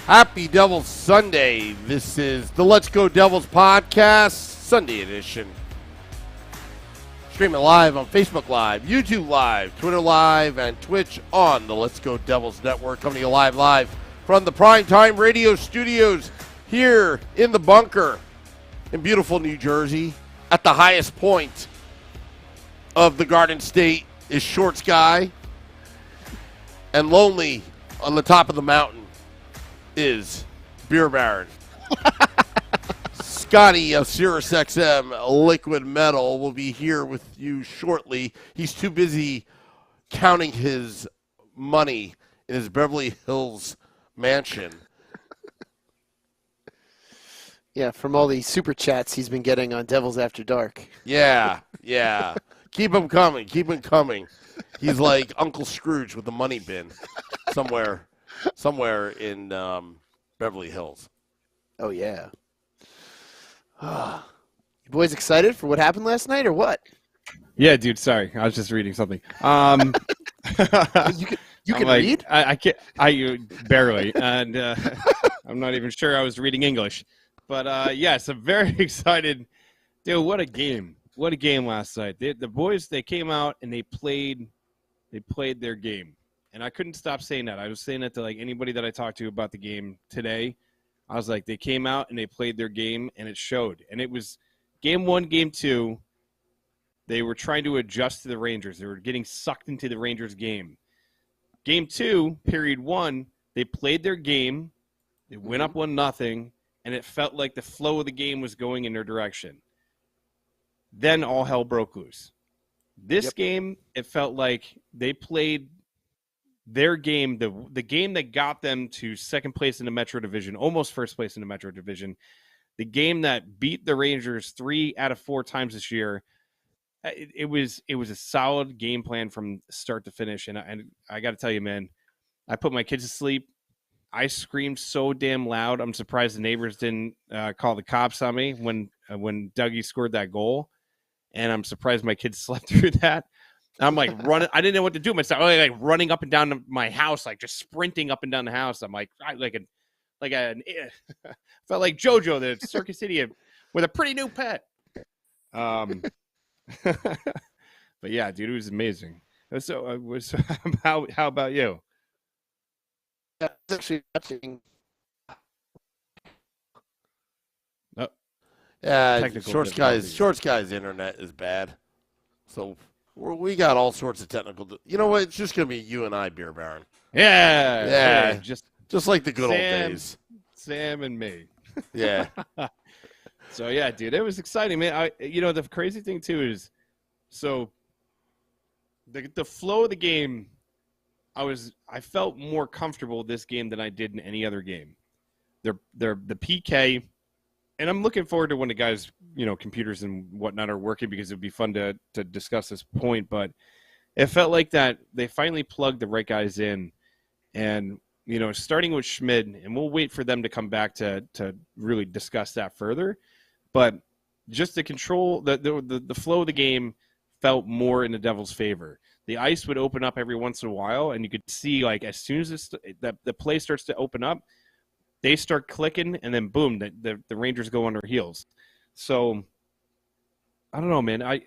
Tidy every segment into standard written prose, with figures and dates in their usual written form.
Happy Devils Sunday. This is the Let's Go Devils podcast, Sunday edition. Streaming live on Facebook Live, YouTube Live, Twitter Live, and Twitch on the Let's Go Devils Network. Coming to you live from the Primetime Radio Studios here in the bunker in beautiful New Jersey. At the highest point of the Garden State is Short Sky, and lonely on the top of the mountain is Beer Baron. Scotty of Sirius XM Liquid Metal will be here with you shortly. He's too busy counting his money in his Beverly Hills mansion. Yeah, from all the super chats he's been getting on Devils After Dark. Yeah. Keep him coming. He's like Uncle Scrooge with the money bin somewhere in Beverly Hills. Oh, yeah. You boys excited for what happened last night or what? Yeah, dude, sorry. I was just reading something. You can read? I can't. I barely. And I'm not even sure I was reading English. But, yes, I'm very excited. Dude, what a game. What a game last night. The boys, they came out and they played their game. And I couldn't stop saying that. I was saying that to like anybody that I talked to about the game today. I was like, they came out and they played their game, and it showed. And it was game one, game two. They were trying to adjust to the Rangers. They were getting sucked into the Rangers game. Game two, period one, they played their game. They went up 1-0, and it felt like the flow of the game was going in their direction. Then all hell broke loose. This game, it felt like they played their game, the game that got them to second place in the Metro Division, almost first place in the Metro Division, the game that beat the Rangers 3 out of 4 times this year. It was a solid game plan from start to finish, and I got to tell you, man, I put my kids to sleep. I screamed so damn loud. I'm surprised the neighbors didn't call the cops on me when Dougie scored that goal, and I'm surprised my kids slept through that. I'm like running. I didn't know what to do myself. I was like running up and down my house, like just sprinting up and down the house. I'm like felt like JoJo, the circus idiot, with a pretty new pet. But yeah, dude, it was amazing. So, how about you? I was actually watching. Short Sky's internet is bad, so. We got all sorts of technical. You know what? It's just going to be you and I, Beer Baron. Yeah. Just like the good old days. Sam and me. Yeah. So, yeah, dude, it was exciting, man. The crazy thing, too, is so the flow of the game, I felt more comfortable this game than I did in any other game. They're the PK. And I'm looking forward to when the guys, computers and whatnot are working, because it would be fun to discuss this point. But it felt like that they finally plugged the right guys in. And, starting with Schmid, and we'll wait for them to come back to really discuss that further. But just the control, the flow of the game felt more in the Devils' favor. The ice would open up every once in a while, and you could see, like, as soon as the play starts to open up, they start clicking, and then boom, the Rangers go on their heels. So, I don't know, man. I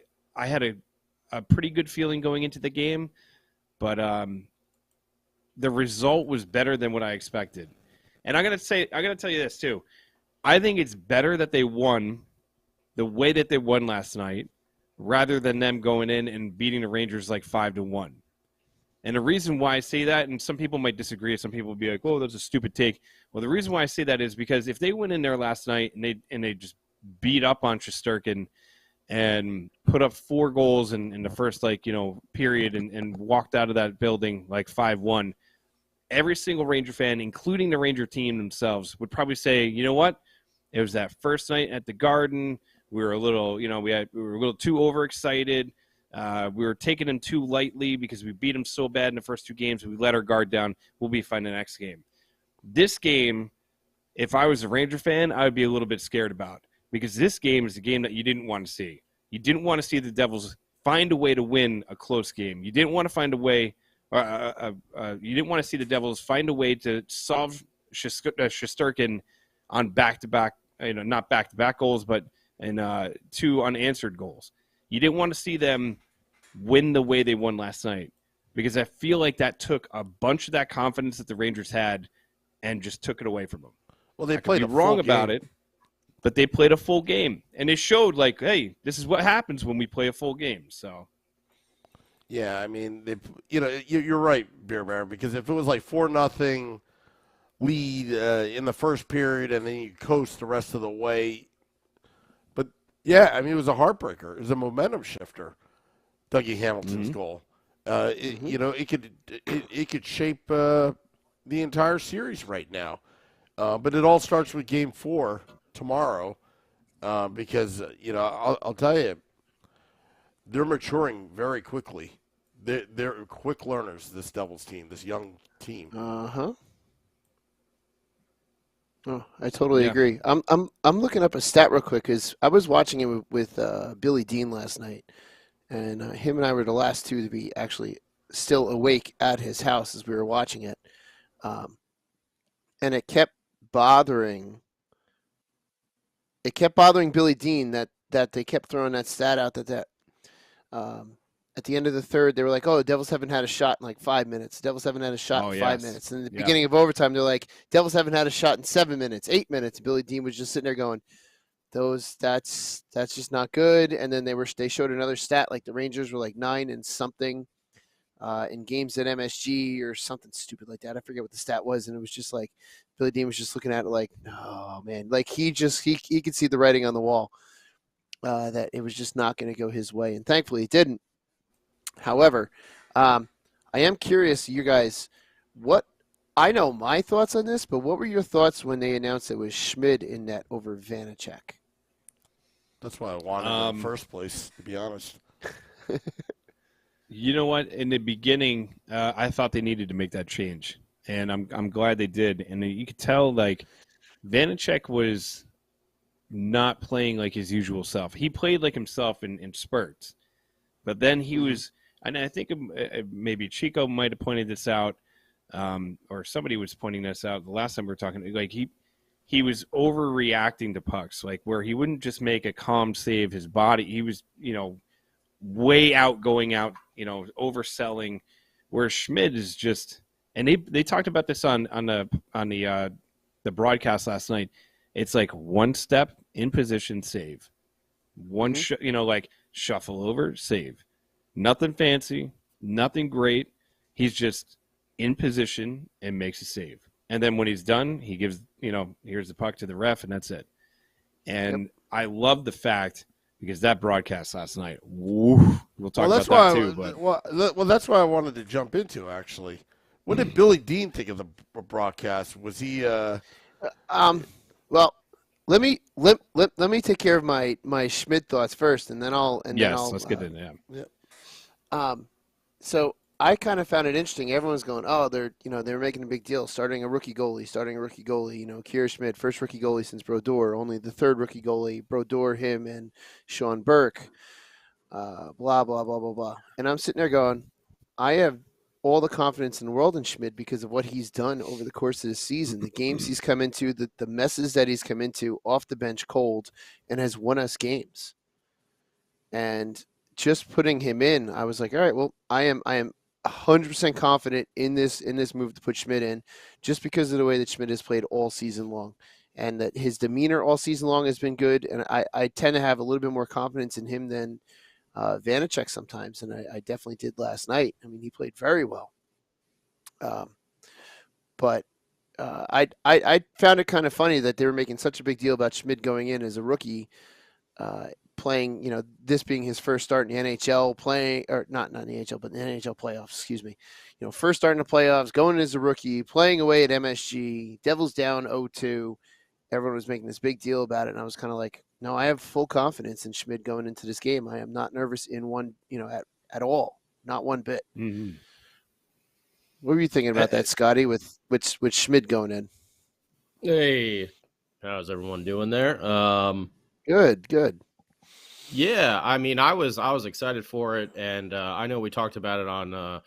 had a pretty good feeling going into the game, but the result was better than what I expected. And I gotta tell you this too. I think it's better that they won the way that they won last night, rather than them going in and beating the Rangers like 5-1. And the reason why I say that, and some people might disagree, some people will be like, "Oh, that's a stupid take." Well, the reason why I say that is because if they went in there last night and they just beat up on Shesterkin and put up 4 goals in the first period and walked out of that building like 5-1, every single Ranger fan, including the Ranger team themselves, would probably say, "You know what? It was that first night at the Garden. We were a little, we were a little too overexcited. We were taking them too lightly because we beat them so bad in the first 2 games. We let our guard down. We'll be fine the next game." This game, if I was a Ranger fan, I would be a little bit scared about, because this game is a game that you didn't want to see. You didn't want to see the Devils find a way to win a close game. You didn't want to find a way, you didn't want to see the Devils find a way to solve Shesterkin on back-to-back, not back-to-back goals, but in 2 unanswered goals. You didn't want to see them win the way they won last night, because I feel like that took a bunch of that confidence that the Rangers had and just took it away from them. Well, they I played could be a wrong full about game. it, but they played a full game, and it showed like, hey, this is what happens when we play a full game. So, Yeah, I mean, you're right, Beer Baron, because if it was like 4-0 lead in the first period and then you coast the rest of the way, but yeah, I mean, it was a heartbreaker. It was a momentum shifter. Dougie Hamilton's goal. It could shape the entire series right now. But it all starts with Game 4 tomorrow, because I'll tell you, they're maturing very quickly. They're quick learners. This Devils team, this young team. Oh, I totally agree. I'm looking up a stat real quick because I was watching it with Billy Dean last night, and him and I were the last 2 to be actually still awake at his house as we were watching it, and it kept bothering Billy Dean that they kept throwing that stat out that at the end of the third, they were like, oh, the Devils haven't had a shot in like 5 minutes. The Devils haven't had a shot in 5 minutes. And in the beginning of overtime, they're like, Devils haven't had a shot in 7 minutes, 8 minutes. Billy Dean was just sitting there going, that's just not good. And then they showed another stat, like the Rangers were like 9 and something in games at MSG or something stupid like that. I forget what the stat was. And it was just like, Billy Dean was just looking at it like, oh, man. Like he could see the writing on the wall that it was just not going to go his way. And thankfully it didn't. However, I am curious, you guys, I know my thoughts on this, but what were your thoughts when they announced it was Schmid in net over Vanacek? That's why I wanted it in the first place, to be honest. You know what? In the beginning, I thought they needed to make that change, and I'm glad they did. And you could tell, like, Vanacek was not playing like his usual self. He played like himself in spurts, but then he was. And I think maybe Chico might have pointed this out, or somebody was pointing this out the last time we were talking. Like he was overreacting to pucks, like where he wouldn't just make a calm save. His body, he was way out, going out, overselling. Where Schmid is just, and they talked about this on the broadcast last night. It's like one step in position, save, one like shuffle over, save. Nothing fancy, nothing great. He's just in position and makes a save. And then when he's done, he gives, here's the puck to the ref, and that's it. And I love the fact, because that broadcast last night, we'll talk about that too. But well, that's why I wanted to jump into, actually. What did Billy Dean think of the broadcast? Was he well, let me take care of my Schmid thoughts first, and then let's get into that. Yeah. So I kind of found it interesting. Everyone's going, oh, they're making a big deal, starting a rookie goalie. Kier Schmid, first rookie goalie since Brodeur, only the third rookie goalie. Brodeur, him, and Sean Burke. Blah blah blah blah blah. And I'm sitting there going, I have all the confidence in the world in Schmid because of what he's done over the course of the season, the games he's come into, the messes that he's come into off the bench cold, and has won us games. And just putting him in, I was like, all right, well, I am 100% confident in this move to put Schmid in, just because of the way that Schmid has played all season long, and that his demeanor all season long has been good. And I tend to have a little bit more confidence in him than Vanacek sometimes, and I definitely did last night. I mean, he played very well. But I found it kind of funny that they were making such a big deal about Schmid going in as a rookie, playing, this being his first start in the NHL, playing, or not in the NHL, but in the NHL playoffs, excuse me. First start in the playoffs, going as a rookie, playing away at MSG, Devils down 0-2. Everyone was making this big deal about it, and I was kind of like, no, I have full confidence in Schmid going into this game. I am not nervous in one, at all, not one bit. Mm-hmm. What were you thinking about that, Scotty, with Schmid going in? Hey, how's everyone doing there? Good. Yeah, I mean, I was excited for it, and I know we talked about it on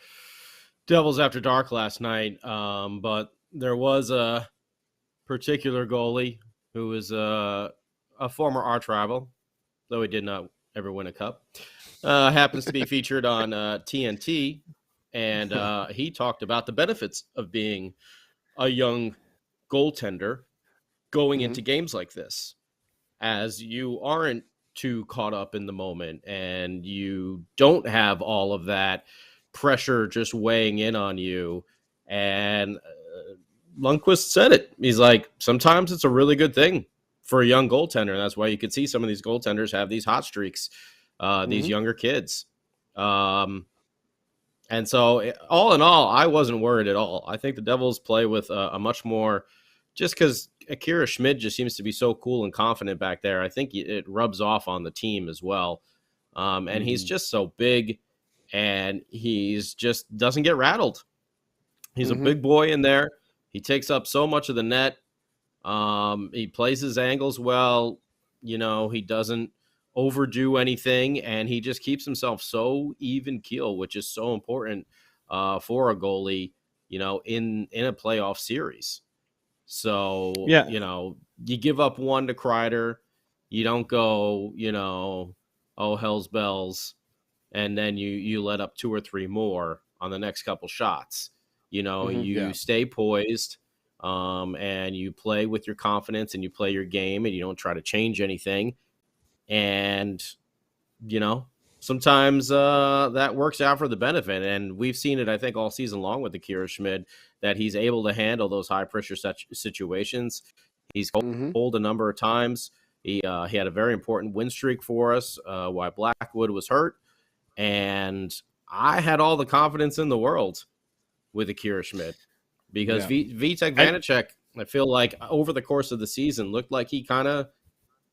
Devils After Dark last night, but there was a particular goalie who was a former arch rival, though he did not ever win a cup. Happens to be featured on TNT, and he talked about the benefits of being a young goaltender going Mhm. into games like this, as you aren't too caught up in the moment and you don't have all of that pressure just weighing in on you. And Lundqvist said it. He's like, sometimes it's a really good thing for a young goaltender. And that's why you could see some of these goaltenders have these hot streaks, these Mhm. younger kids. And so, all in all, I wasn't worried at all. I think the Devils play with a much more, just because Akira Schmid just seems to be so cool and confident back there. I think it rubs off on the team as well. And he's just so big, and he's just doesn't get rattled. He's a Mhm. big boy in there. He takes up so much of the net. He plays his angles well. He doesn't overdo anything, and he just keeps himself so even keel, which is so important for a goalie, in a playoff series. So, Yeah. you give up one to Kreider, you don't go, oh hell's bells, and then you let up two or three more on the next couple shots. Mhm. You Yeah. stay poised, and you play with your confidence, and you play your game, and you don't try to change anything. And you know, sometimes that works out for the benefit. And we've seen it, I think, all season long with Akira Schmid, that he's able to handle those high pressure situations. He's Mhm. cold a number of times. He had a very important win streak for us while Blackwood was hurt. And I had all the confidence in the world with Akira Schmid, because Yeah. Vitek And Vanacek, I feel like over the course of the season, looked like he kind of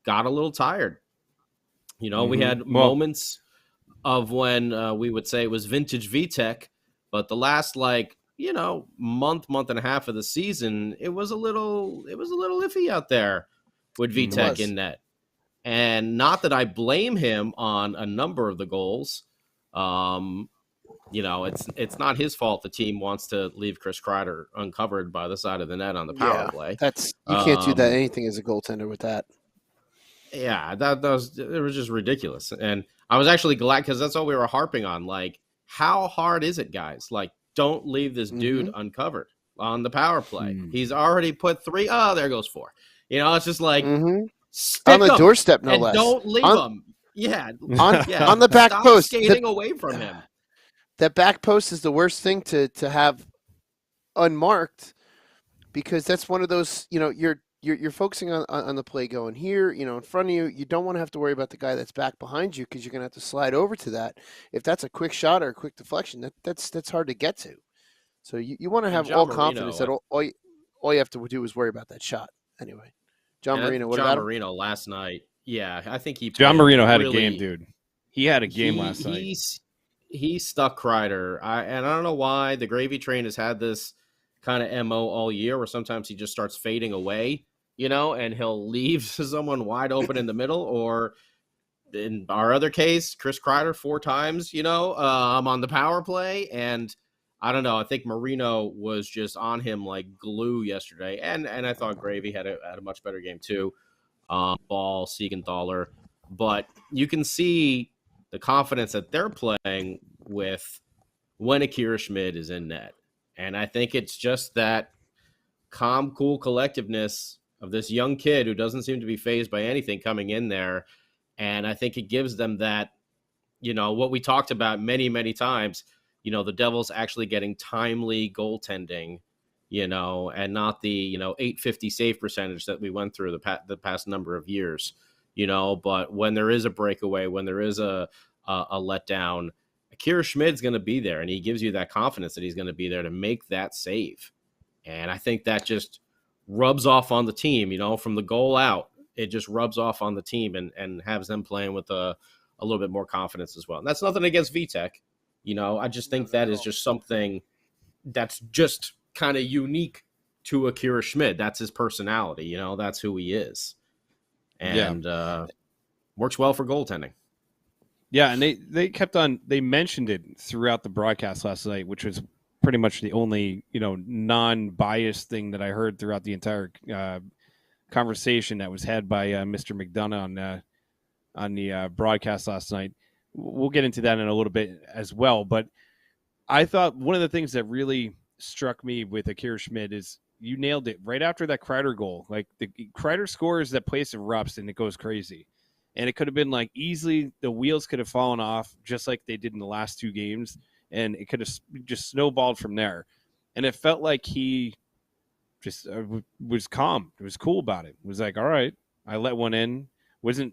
got a little tired. We Mhm. had well, moments of when we would say it was vintage VTech, but the last month and a half of the season, it was a little iffy out there with It mhm. VTech was. in net. And not that I blame him on a number of the goals. Um, it's not his fault the team wants to leave Chris Kreider uncovered by the side of the net on the power Yeah. play. That's you can't do that Um, anything as a goaltender with that. yeah, it was just ridiculous. And I was actually glad, because that's all we were harping on. Like, how hard is it, guys? Like, don't leave this dude Mhm. uncovered on the power play. Mm. He's already put three. Oh, there goes four. It's just like, Mhm. On stick the him doorstep, no and less. don't leave On him. Yeah, on yeah. on the back Stop post. skating away from him. That back post is the worst thing to have unmarked, because that's one of those, you're focusing on the play going here, in front of you. You don't want to have to worry about the guy that's back behind you, because you're going to have to slide over to that. If that's a quick shot or a quick deflection, that's hard to get to. So you want to And have John all confidence Marino, that all you have to do is worry about that shot. Anyway, John Marino, what John about him? Marino last night. Yeah, I think he John played Marino had a game, really. dude. He had a game he last night. he's he stuck Kreider. And I don't know why the gravy train has had this kind of MO all year, where sometimes he just starts fading away, and he'll leave someone wide open in the middle. Or in our other case, Chris Kreider 4 times, on the power play. And I don't know. I think Marino was just on him like glue yesterday. And I thought Gravy had a much better game too. Ball, Siegenthaler. But you can see the confidence that they're playing with when Akira Schmid is in net. And I think it's just that calm, cool collectiveness of this young kid who doesn't seem to be fazed by anything coming in there. And I think it gives them that, what we talked about many, many times, the Devils actually getting timely goaltending, and not the, 850 save percentage that we went through the past number of years, but when there is a breakaway, when there is a letdown, Akira Schmid's going to be there, and he gives you that confidence that he's going to be there to make that save. And I think that just rubs off on the team, from the goal out. It just rubs off on the team and has them playing with a little bit more confidence as well. And that's nothing against VTech. I just No, think not that at is all. just something that's just kind of unique to Akira Schmid. That's his personality, that's who he is. Yeah. And Works well for goaltending. Yeah, and they mentioned it throughout the broadcast last night, which was pretty much the only, non-biased thing that I heard throughout the entire conversation that was had by Mr. McDonough on the broadcast last night. We'll get into that in a little bit as well, but I thought one of the things that really struck me with Akira Schmid is you nailed it right after that Kreider goal. Like, the Kreider scores, that place erupts and it goes crazy. And it could have been like easily the wheels could have fallen off just like they did in the last two games. And it could have just snowballed from there. And it felt like he just was calm. It was cool about it. It was like, all right, I let one in. Wasn't,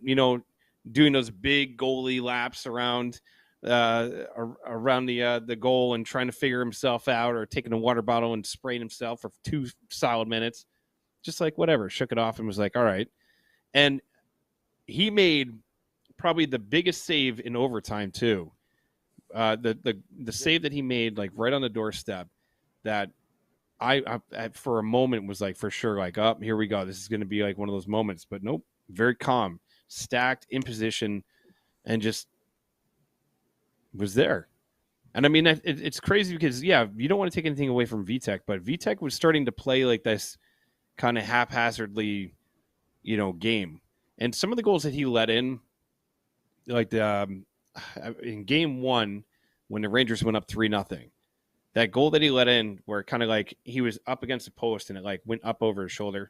doing those big goalie laps around the goal and trying to figure himself out, or taking a water bottle and spraying himself for 2 solid minutes. Just like whatever, shook it off and was like, all right. And he made probably the biggest save in overtime too. The save that he made, like right on the doorstep, that I for a moment was like, for sure, like, oh, here we go. This is going to be like one of those moments. But nope, very calm, stacked in position, and just was there. And I mean, it's crazy because, yeah, you don't want to take anything away from Vitek, but Vitek was starting to play like this kind of haphazardly, game. And some of the goals that he let in, like in game one, when the Rangers went up 3-0, that goal that he let in, where kind of like he was up against the post and it like went up over his shoulder.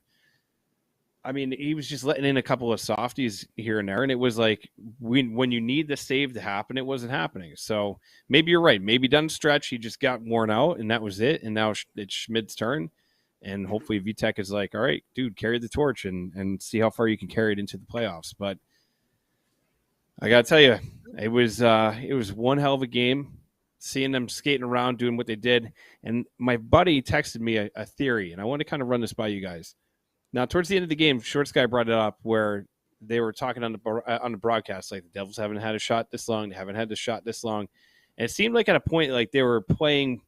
I mean, he was just letting in a couple of softies here and there, and it was like when you need the save to happen, it wasn't happening. So maybe you're right. Maybe down the stretch, he just got worn out, and that was it. And now it's Schmid's turn. And hopefully Vitek is like, all right, dude, carry the torch and see how far you can carry it into the playoffs. But I got to tell you, it was one hell of a game, seeing them skating around, doing what they did. And my buddy texted me a theory, and I want to kind of run this by you guys. Now, towards the end of the game, Shorts Guy brought it up where they were talking on the broadcast, like, the Devils haven't had a shot this long. They haven't had the shot this long. And it seemed like at a point, like, they were playing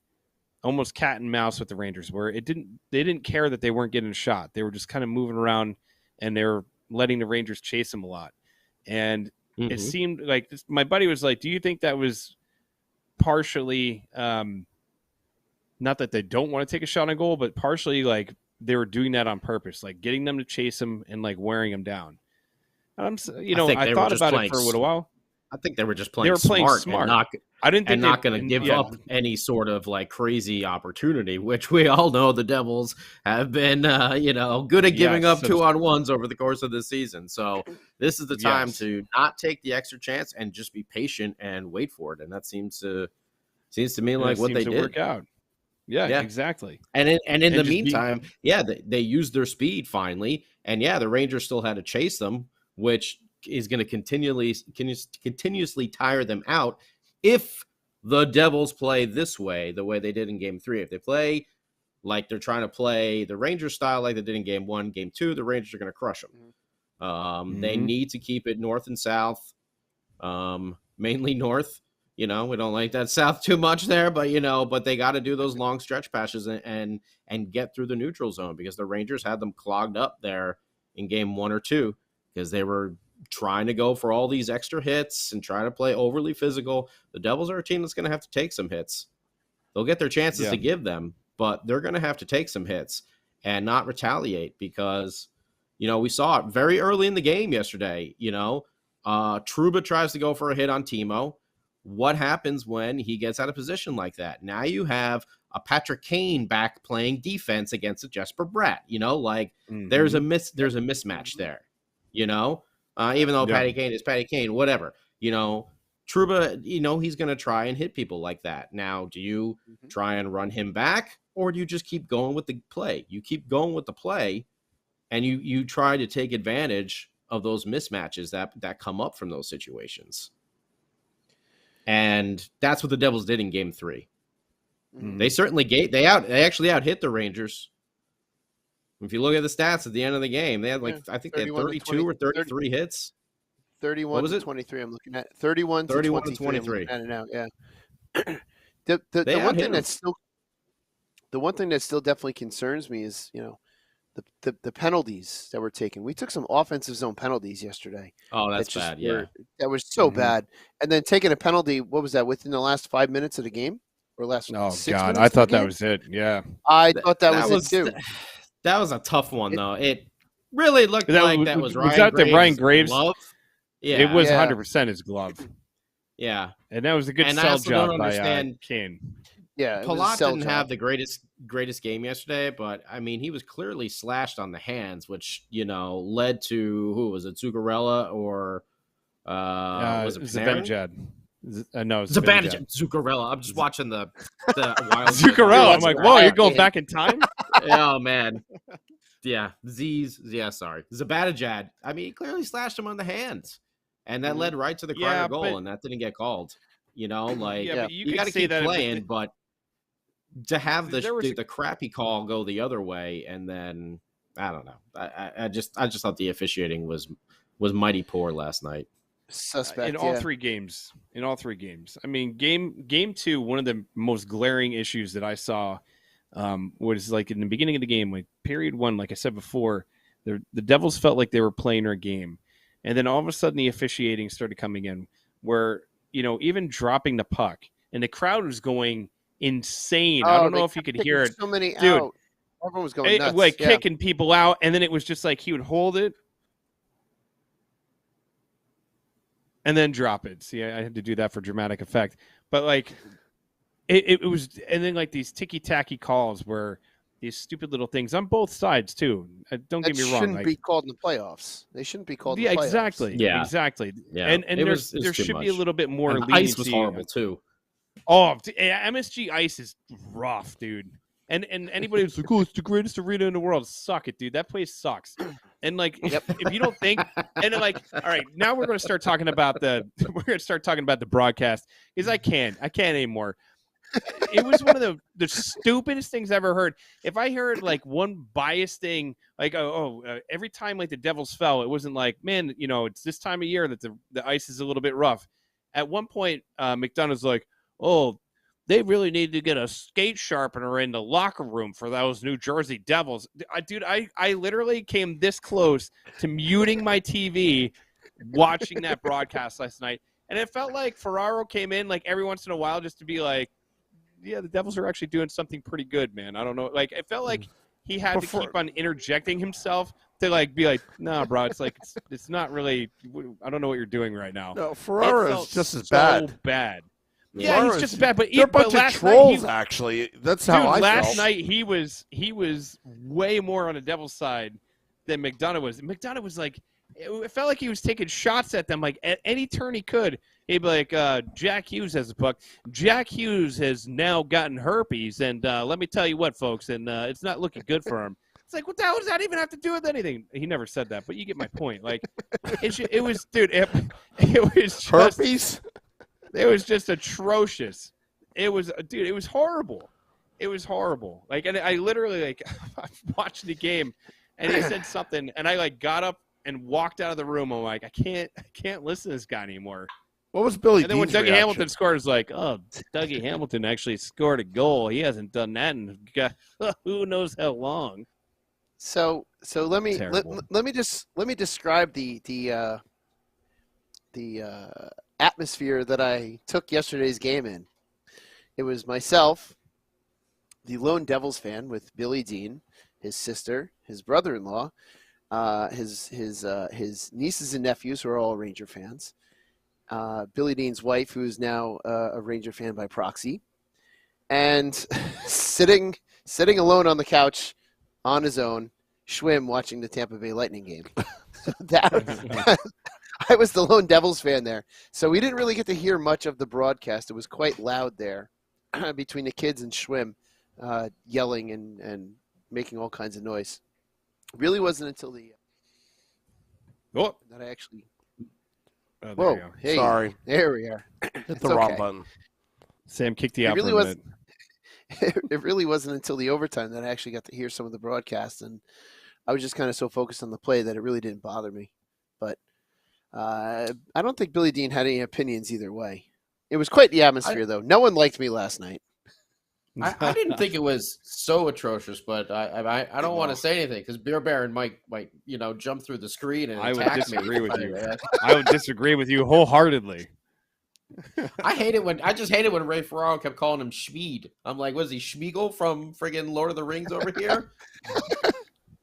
almost cat and mouse with the Rangers, where they didn't care that they weren't getting a shot. They were just kind of moving around, and they were letting the Rangers chase them a lot. And it seemed like my buddy was like, do you think that was partially not that they don't want to take a shot on goal, but partially like they were doing that on purpose, like getting them to chase them and like wearing them down? I thought about it for a little while. I think they were just playing smart. And not going to give up any sort of like crazy opportunity, which we all know the Devils have been, good at giving up 2-on-1s over the course of the season. So this is the time to not take the extra chance and just be patient and wait for it. And that seems to me like what they did. Work out. Yeah, exactly. And in the meantime, they used their speed finally. And the Rangers still had to chase them, which is going to continuously tire them out if the Devils play this way, the way they did in Game 3. If they play like they're trying to play the Rangers style like they did in Game 1, Game 2, the Rangers are going to crush them. They need to keep it north and south, mainly north. We don't like that south too much there, but they got to do those long stretch passes and get through the neutral zone, because the Rangers had them clogged up there in Game 1 or 2 because they were trying to go for all these extra hits and trying to play overly physical. The Devils are a team that's going to have to take some hits. They'll get their chances to give them, but they're going to have to take some hits and not retaliate, because, we saw it very early in the game yesterday. Trouba tries to go for a hit on Timo. What happens when he gets out of position like that? Now you have a Patrick Kane back playing defense against a Jesper Bratt. There's a mismatch there. Even though Patty Kane is Patty Kane, whatever. Trouba, he's going to try and hit people like that. Now, do you try and run him back, or do you just keep going with the play? You keep going with the play, and you try to take advantage of those mismatches that come up from those situations. And that's what the Devils did in Game 3. They certainly they actually out hit the Rangers. If you look at the stats at the end of the game, they had I think they had 32 or 33 hits. 31 to 23. I'm looking at 31 to 23. I'm now, the one thing that still definitely concerns me is, the penalties that were taken. We took some offensive zone penalties yesterday. Oh, that that's just bad. Yeah. that was so Mhm. bad. And then taking a penalty, what was that, within the last 5 minutes of the game? Or last Oh 6 God, minutes I of the thought that game? was it. Yeah, I Th- thought that was it too. That was a tough one, though. It really looked that like that was Ryan that the Ryan Graves' Graves? glove. It was Yeah. 100% his glove, Yeah. and that was a good And I sell also don't job by understand. Kane. Yeah, it was a Palat sell didn't job. have the greatest game yesterday, but I mean, he was clearly slashed on the hands, which led to who was it, Zuccarello or was it Panarin? Zibanejad. No, Zibanejad, Zuccarello. I'm just watching the wild Zuccarello. I'm like, whoa, you're going game. back in time? Oh man, yeah, sorry, Zibanejad. I mean, he clearly slashed him on the hands, and that led right to the Kreider goal, but- and that didn't get called. Like Yeah, but you got to could say keep that, playing, but to have There was the crappy call go the other way, and then I don't know. I just thought the officiating was mighty poor last night. Suspect. in all three games. I mean, game 2, one of the most glaring issues that I saw was like in the beginning of the game, like period 1, like I said before, the Devils felt like they were playing their game, and then all of a sudden the officiating started coming in, where even dropping the puck, and the crowd was going insane. I don't know if you could hear it. So many Dude. out. Everyone was going nuts. Like yeah. kicking people out, and then it was just like he would hold it and then drop it. See, I had to do that for dramatic effect. But like it was, and then like these ticky-tacky calls where these stupid little things on both sides too. Don't get me wrong. Shouldn't like, be called in the playoffs. They shouldn't be called in yeah, the playoffs. exactly. Yeah. Exactly. Yeah, And it was there too should be a much. little bit more And the leniency. ice was horrible too. Oh, MSG ice is rough, dude. And anybody who's like, oh, it's the greatest arena in the world, suck it, dude. That place sucks. And like, if you don't think, and then like, all right, now we're going to start talking about the broadcast, because I can't anymore. It was one of the stupidest things I ever heard. If I heard like one biased thing, like every time like the Devils fell, it wasn't like, man, it's this time of year that the ice is a little bit rough. At one point, McDonough's like, oh, they really need to get a skate sharpener in the locker room for those New Jersey Devils. I literally came this close to muting my TV watching that broadcast last night. And it felt like Ferraro came in like every once in a while just to be like, yeah, the Devils are actually doing something pretty good, man. I don't know. Like, it felt like he had to keep on interjecting himself to like be like, nah, bro, it's like, it's not really, I don't know what you're doing right now. No, Ferraro is just as So bad. bad. Yeah, he's just bad, but they're a bunch of last trolls. night Actually, that's how I last felt. night he was way more on the Devil's side than McDonough was. McDonough was like, it felt like he was taking shots at them like at any turn he could. He'd be like, Jack Hughes has a puck. Jack Hughes has now gotten herpes, and let me tell you what, folks, and it's not looking good for him. It's like, what the hell does that even have to do with anything? He never said that, but you get my point. Like, it was, dude, it was just, Herpes. it was just atrocious. It was, dude, it was horrible. It was horrible. Like, and I literally, like, I watched the game, and he said something, and I, like, got up and walked out of the room. I'm like, I can't listen to this guy anymore. What was Billy And then when Dean's Dougie reaction? Hamilton scored, it's like, oh, Dougie Hamilton actually scored a goal. He hasn't done that in who knows how long. So let me Terrible. let me describe the atmosphere that I took yesterday's game in. It was myself, the lone Devils fan, with Billy Dean, his sister, his brother-in-law, his nieces and nephews who are all Ranger fans, Billy Dean's wife, who's now a Ranger fan by proxy, and sitting alone on the couch on his own, Schwim watching the Tampa Bay Lightning game. I was the lone Devils fan there, so we didn't really get to hear much of the broadcast. It was quite loud there between the kids and Schwim yelling and making all kinds of noise. It really wasn't until that I actually. There Whoa! you go. Hey, Sorry. there we are. Hit the wrong okay. button. Sam kicked you It out really for a was. minute. It really wasn't until the overtime that I actually got to hear some of the broadcast, and I was just kind of so focused on the play that it really didn't bother me. But I don't think Billy Dean had any opinions either way. It was quite the atmosphere, though. No one liked me last night. I didn't think it was so atrocious, but I don't want to say anything because Beer Baron might jump through the screen and I would attack disagree me. with you. I would disagree with you wholeheartedly. I just hated when Ray Ferraro kept calling him Schmied. I'm like, was he Schmiegel from friggin' Lord of the Rings over here?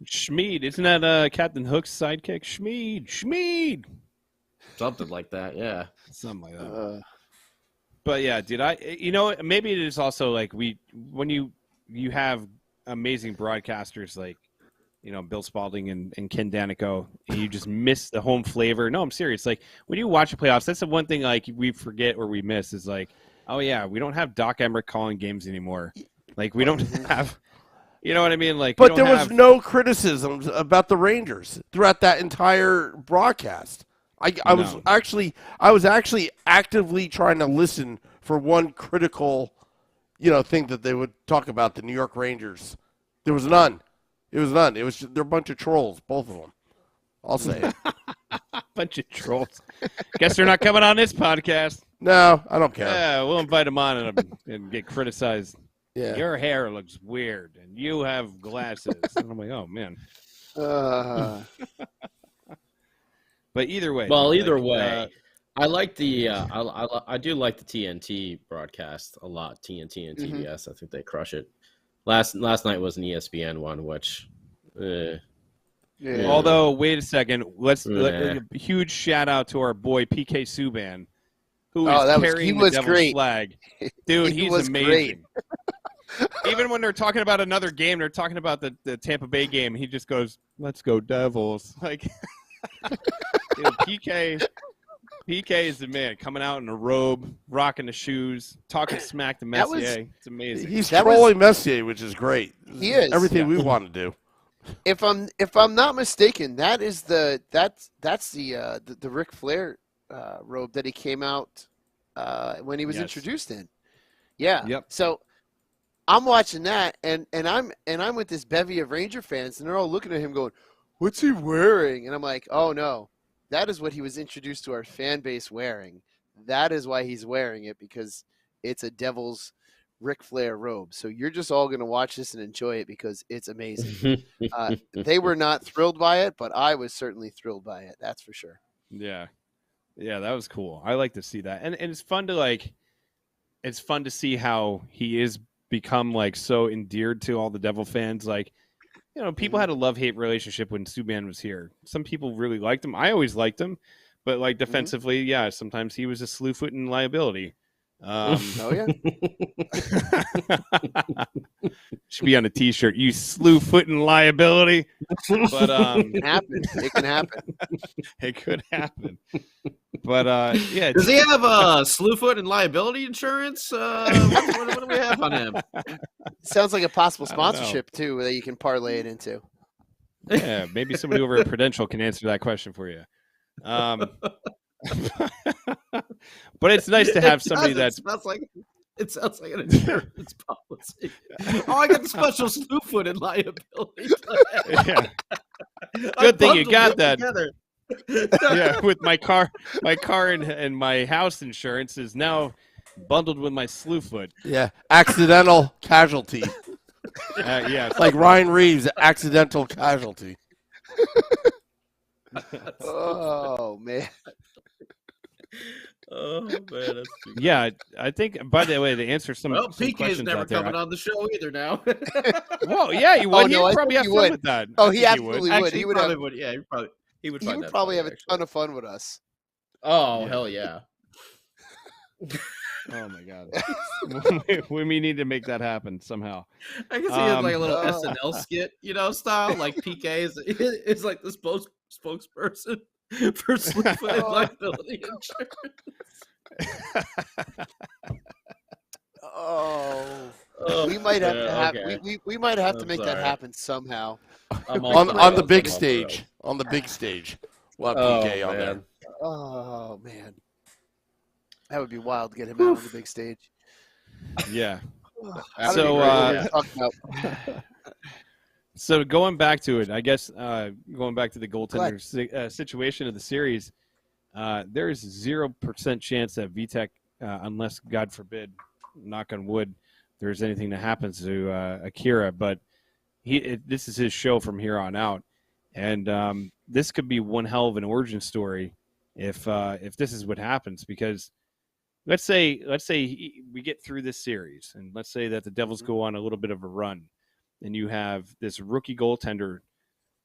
Schmied, isn't that Captain Hook's sidekick? Schmied. Something like that, yeah. Something like that. But yeah, dude, maybe it is also like when you have amazing broadcasters like, Bill Spalding and Ken Danico, and you just miss the home flavor. No, I'm serious. Like when you watch the playoffs, that's the one thing like we forget or we miss is like, oh yeah, we don't have Doc Emmerich calling games anymore. Like we don't have, you know what I mean? Like, but there was no criticisms about the Rangers throughout that entire broadcast. I was actually actively trying to listen for one critical, thing that they would talk about the New York Rangers. There was none. It was none. It was they're a bunch of trolls, both of them. I'll say it. Bunch of trolls. Guess they're not coming on this podcast. No, I don't care. Yeah, we'll invite them on and get criticized. Yeah. Your hair looks weird, and you have glasses. And I'm like, oh man. But either way. Well, either way, I like the I do like the TNT broadcast a lot. TNT and TBS, I think they crush it. Last night was an ESPN one, which. Yeah. Although, wait a second, let a huge shout out to our boy PK Subban, who is carrying the Devil's flag. Dude, he's amazing. Even when they're talking about another game, they're talking about the Tampa Bay game. He just goes, "Let's go Devils!" Like, dude, PK is the man, coming out in a robe, rocking the shoes, talking smack to Messier. It's amazing. He's trolling Messier, which is great. He is everything we want to do. If I'm not mistaken, that's the Ric Flair robe that he came out when he was introduced in. Yeah. Yep. So I'm watching that, and I'm with this bevy of Ranger fans, and they're all looking at him going, "What's he wearing?" And I'm like, "Oh no, that is what he was introduced to our fan base wearing. That is why he's wearing it, because it's a Devil's Ric Flair robe. So you're just all going to watch this and enjoy it because it's amazing." They were not thrilled by it, but I was certainly thrilled by it. That's for sure. Yeah, that was cool. I like to see that, and it's fun to see how he is become like so endeared to all the Devil fans. Like, people had a love-hate relationship when Subban was here. Some people really liked him. I always liked him, but like defensively, yeah, sometimes he was a slew-footing liability. Oh yeah. Should be on a T-shirt. You slew-footing liability. But it can happen. It can happen. It could happen. But yeah. Does he have slew-foot and liability insurance? What do we have on him? Sounds like a possible sponsorship too that you can parlay it into. Yeah, maybe somebody over at Prudential can answer that question for you. But it's nice to have somebody that it sounds like an insurance policy. Oh, I got the special slew-footed liability. Yeah. Good thing you got that. Yeah, with my car and my house insurance is now bundled with my slew-foot. Yeah, accidental casualty. Yeah, like Ryan Reeves, accidental casualty. Oh man. Oh man, that's yeah. I think. By the way, to answer some. Well, some PK's never out there, coming on the show either now. Well, yeah, he would. No, He'd probably have fun with that. Oh, he absolutely would. Actually, He would probably have. would. Yeah, he would. He would probably have a ton of fun with us. Oh hell yeah! Oh my god, we need to make that happen somehow. I guess he has like a little SNL skit, style. Like PK is like the spokesperson for sleep-footed liability insurance. We might have to have we might have to make that happen somehow. On the big stage. On the big stage. We'll have PK on there. Oh man. That would be wild to get him out on the big stage. Yeah. So so going back to it, I guess going back to the goaltender situation of the series, there is 0% chance that Vitek, unless God forbid, knock on wood, there's anything that happens to Akira, but this is his show from here on out, and this could be one hell of an origin story if this is what happens. Because let's say we get through this series, and let's say that the Devils go on a little bit of a run, and you have this rookie goaltender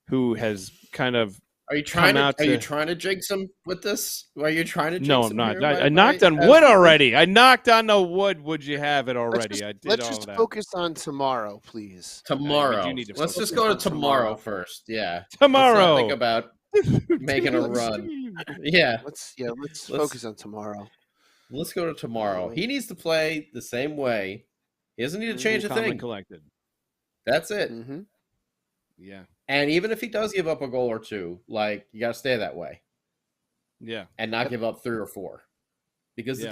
who has kind of Are you trying to jinx him with this? Are you trying to jinx no, him? I'm not. Here I knocked on wood already. I knocked on the wood. Would you have it already? Let's just focus on tomorrow, please. Tomorrow. Let's just go to tomorrow first. Yeah. Tomorrow. Let's not think about making a run. Yeah. Let's focus on tomorrow. Let's go to tomorrow. He needs to play the same way. He doesn't need to change a thing. Collected. That's it. Mm-hmm. Yeah. And even if he does give up a goal or two, like, you got to stay that way. Yeah. And not give up 3 or 4. Because Yeah. the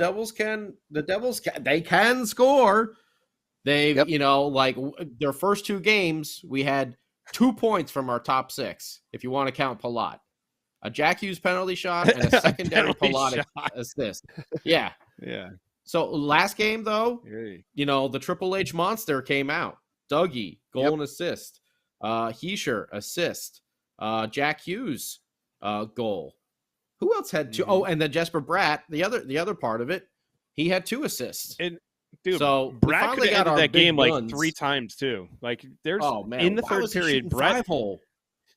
Devils can score. They, like their first 2 games, we had 2 points from our top 6, if you want to count Palat. A Jack Hughes penalty shot and a secondary Palat assist. Yeah. Yeah. So last game, though, Hey. the Triple H monster came out. Dougie, goal and assist. Heischer, assist. Jack Hughes, goal. Who else had 2? Mm-hmm. Oh, and then Jesper Bratt, the other part of it, he had 2 assists. And dude, so Brad could have ended that game like 3 times too. Like there's in the third period, Brad. Oh,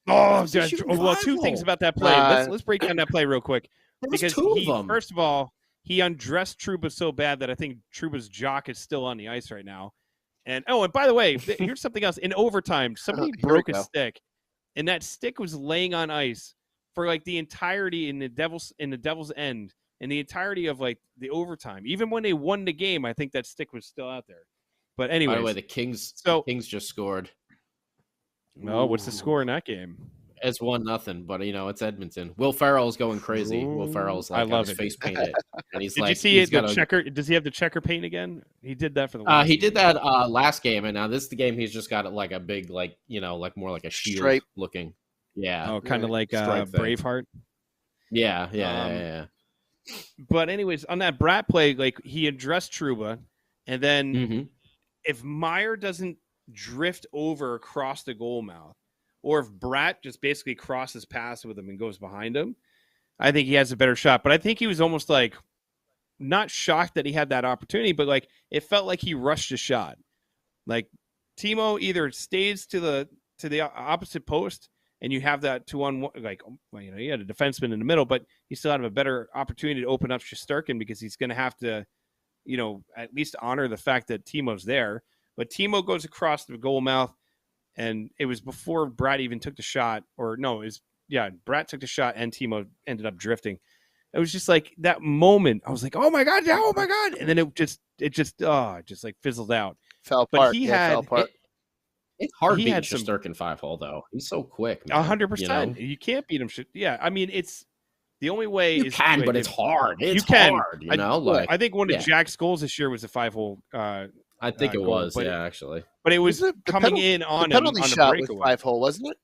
well, 2 things about that play. Let's break down that play real quick. Because 2 of them. First of all, he undressed Trouba so bad that I think Trouba's jock is still on the ice right now. And by the way, here's something else. In overtime, somebody broke a stick, and that stick was laying on ice for like the entirety in the Devils' end, and the entirety of like the overtime. Even when they won the game, I think that stick was still out there. But anyway, by the way, the Kings just scored. No, what's the score in that game? It's 1-0, but it's Edmonton. Will Ferrell's going crazy. Will Ferrell's like got his face painted, and he's Did you see the checker? Does he have the checker paint again? He did that for the last he did that last game, and now this is the game he's just got it like a big like more like a shield stripe looking. Yeah. Oh, kind of like Braveheart. Yeah. But anyways, on that Bratt play, like he addressed Trouba, and then if Meyer doesn't drift over across the goal mouth, or if Bratt just basically crosses past with him and goes behind him, I think he has a better shot. But I think he was almost like not shocked that he had that opportunity, but like it felt like he rushed a shot. Like Timo either stays to the opposite post, and you have that 2-on-1, like you had a defenseman in the middle, but you still have a better opportunity to open up Shesterkin because he's going to have to, at least honor the fact that Timo's there. But Timo goes across the goal mouth, and it was before Brad even took the shot, Brad took the shot and Timo ended up drifting. It was just like that moment. I was like, oh my God. And then it just like fizzled out. Fell apart. But he had, it's hard beating Shesterkin 5-hole though. He's so quick. 100%. You can't beat him. Yeah. I mean, it's the only way you can, but it's hard. It's hard. I think one of Jack's goals this year was a 5-hole, I think it was, actually. But it was coming in on the penalty shot was 5-hole, wasn't it?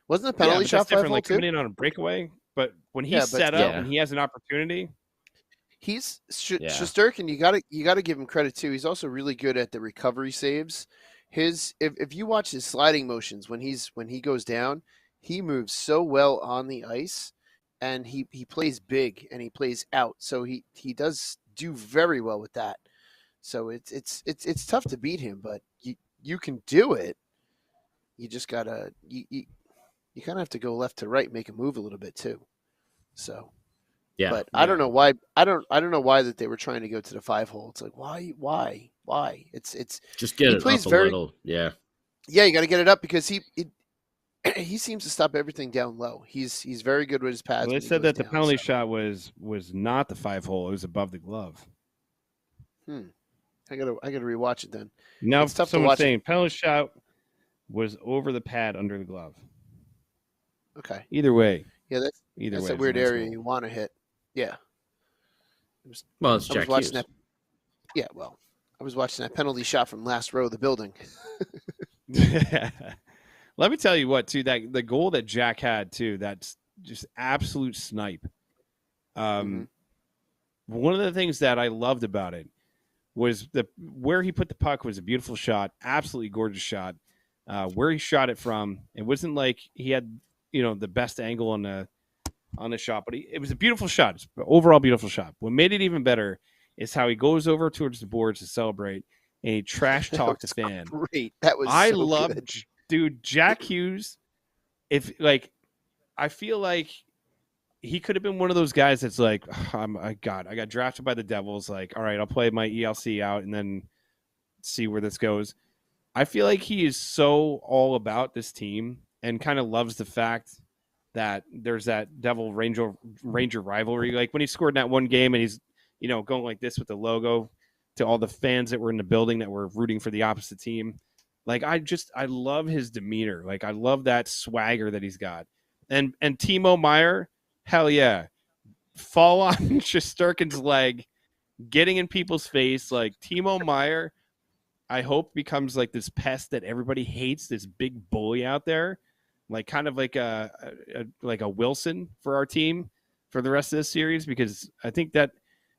Wasn't the penalty shot 5-hole like too? coming in on a breakaway, but when he's set up and he has an opportunity, he's Shesterkin. You gotta give him credit too. He's also really good at the recovery saves. If you watch his sliding motions when he goes down, he moves so well on the ice, and he plays big and he plays out. So he does do very well with that. So it's tough to beat him, but you can do it. You just gotta you kind of have to go left to right, make a move a little bit too. So but I don't know why that they were trying to go to the 5-hole. It's like why? It's just get it up a little. Yeah, you got to get it up because he seems to stop everything down low. He's very good with his pads. Well, they said that the penalty shot was not the 5-hole; it was above the glove. I gotta rewatch it then. Now someone's saying penalty shot was over the pad under the glove. Okay. Either way. Yeah, that's a weird area you want to hit. Yeah. It's Jack Hughes. Yeah, well, I was watching that penalty shot from last row of the building. Let me tell you what, too, that the goal that Jack had, too, that's just absolute snipe. One of the things that I loved about it was where he put the puck was a beautiful shot, absolutely gorgeous shot. Where he shot it from, it wasn't like he had the best angle on the shot, but it was a beautiful shot. It's an overall beautiful shot. What made it even better is how he goes over towards the boards to celebrate and he trash talked the fan. Great, that was. I so love, good. dude, Jack Hughes. I feel like he could have been one of those guys that's like, I got drafted by the Devils. Like, all right, I'll play my ELC out and then see where this goes. I feel like he is so all about this team and kind of loves the fact that there's that Devil Ranger rivalry. Like when he scored in that one game and he's, going like this with the logo to all the fans that were in the building that were rooting for the opposite team. Like I love his demeanor. Like I love that swagger that he's got. And Timo Meier, hell yeah. Fall on Shesterkin's leg, getting in people's face. Like Timo Meier, I hope becomes like this pest that everybody hates, this big bully out there, like kind of like a Wilson for our team for the rest of this series, because I think that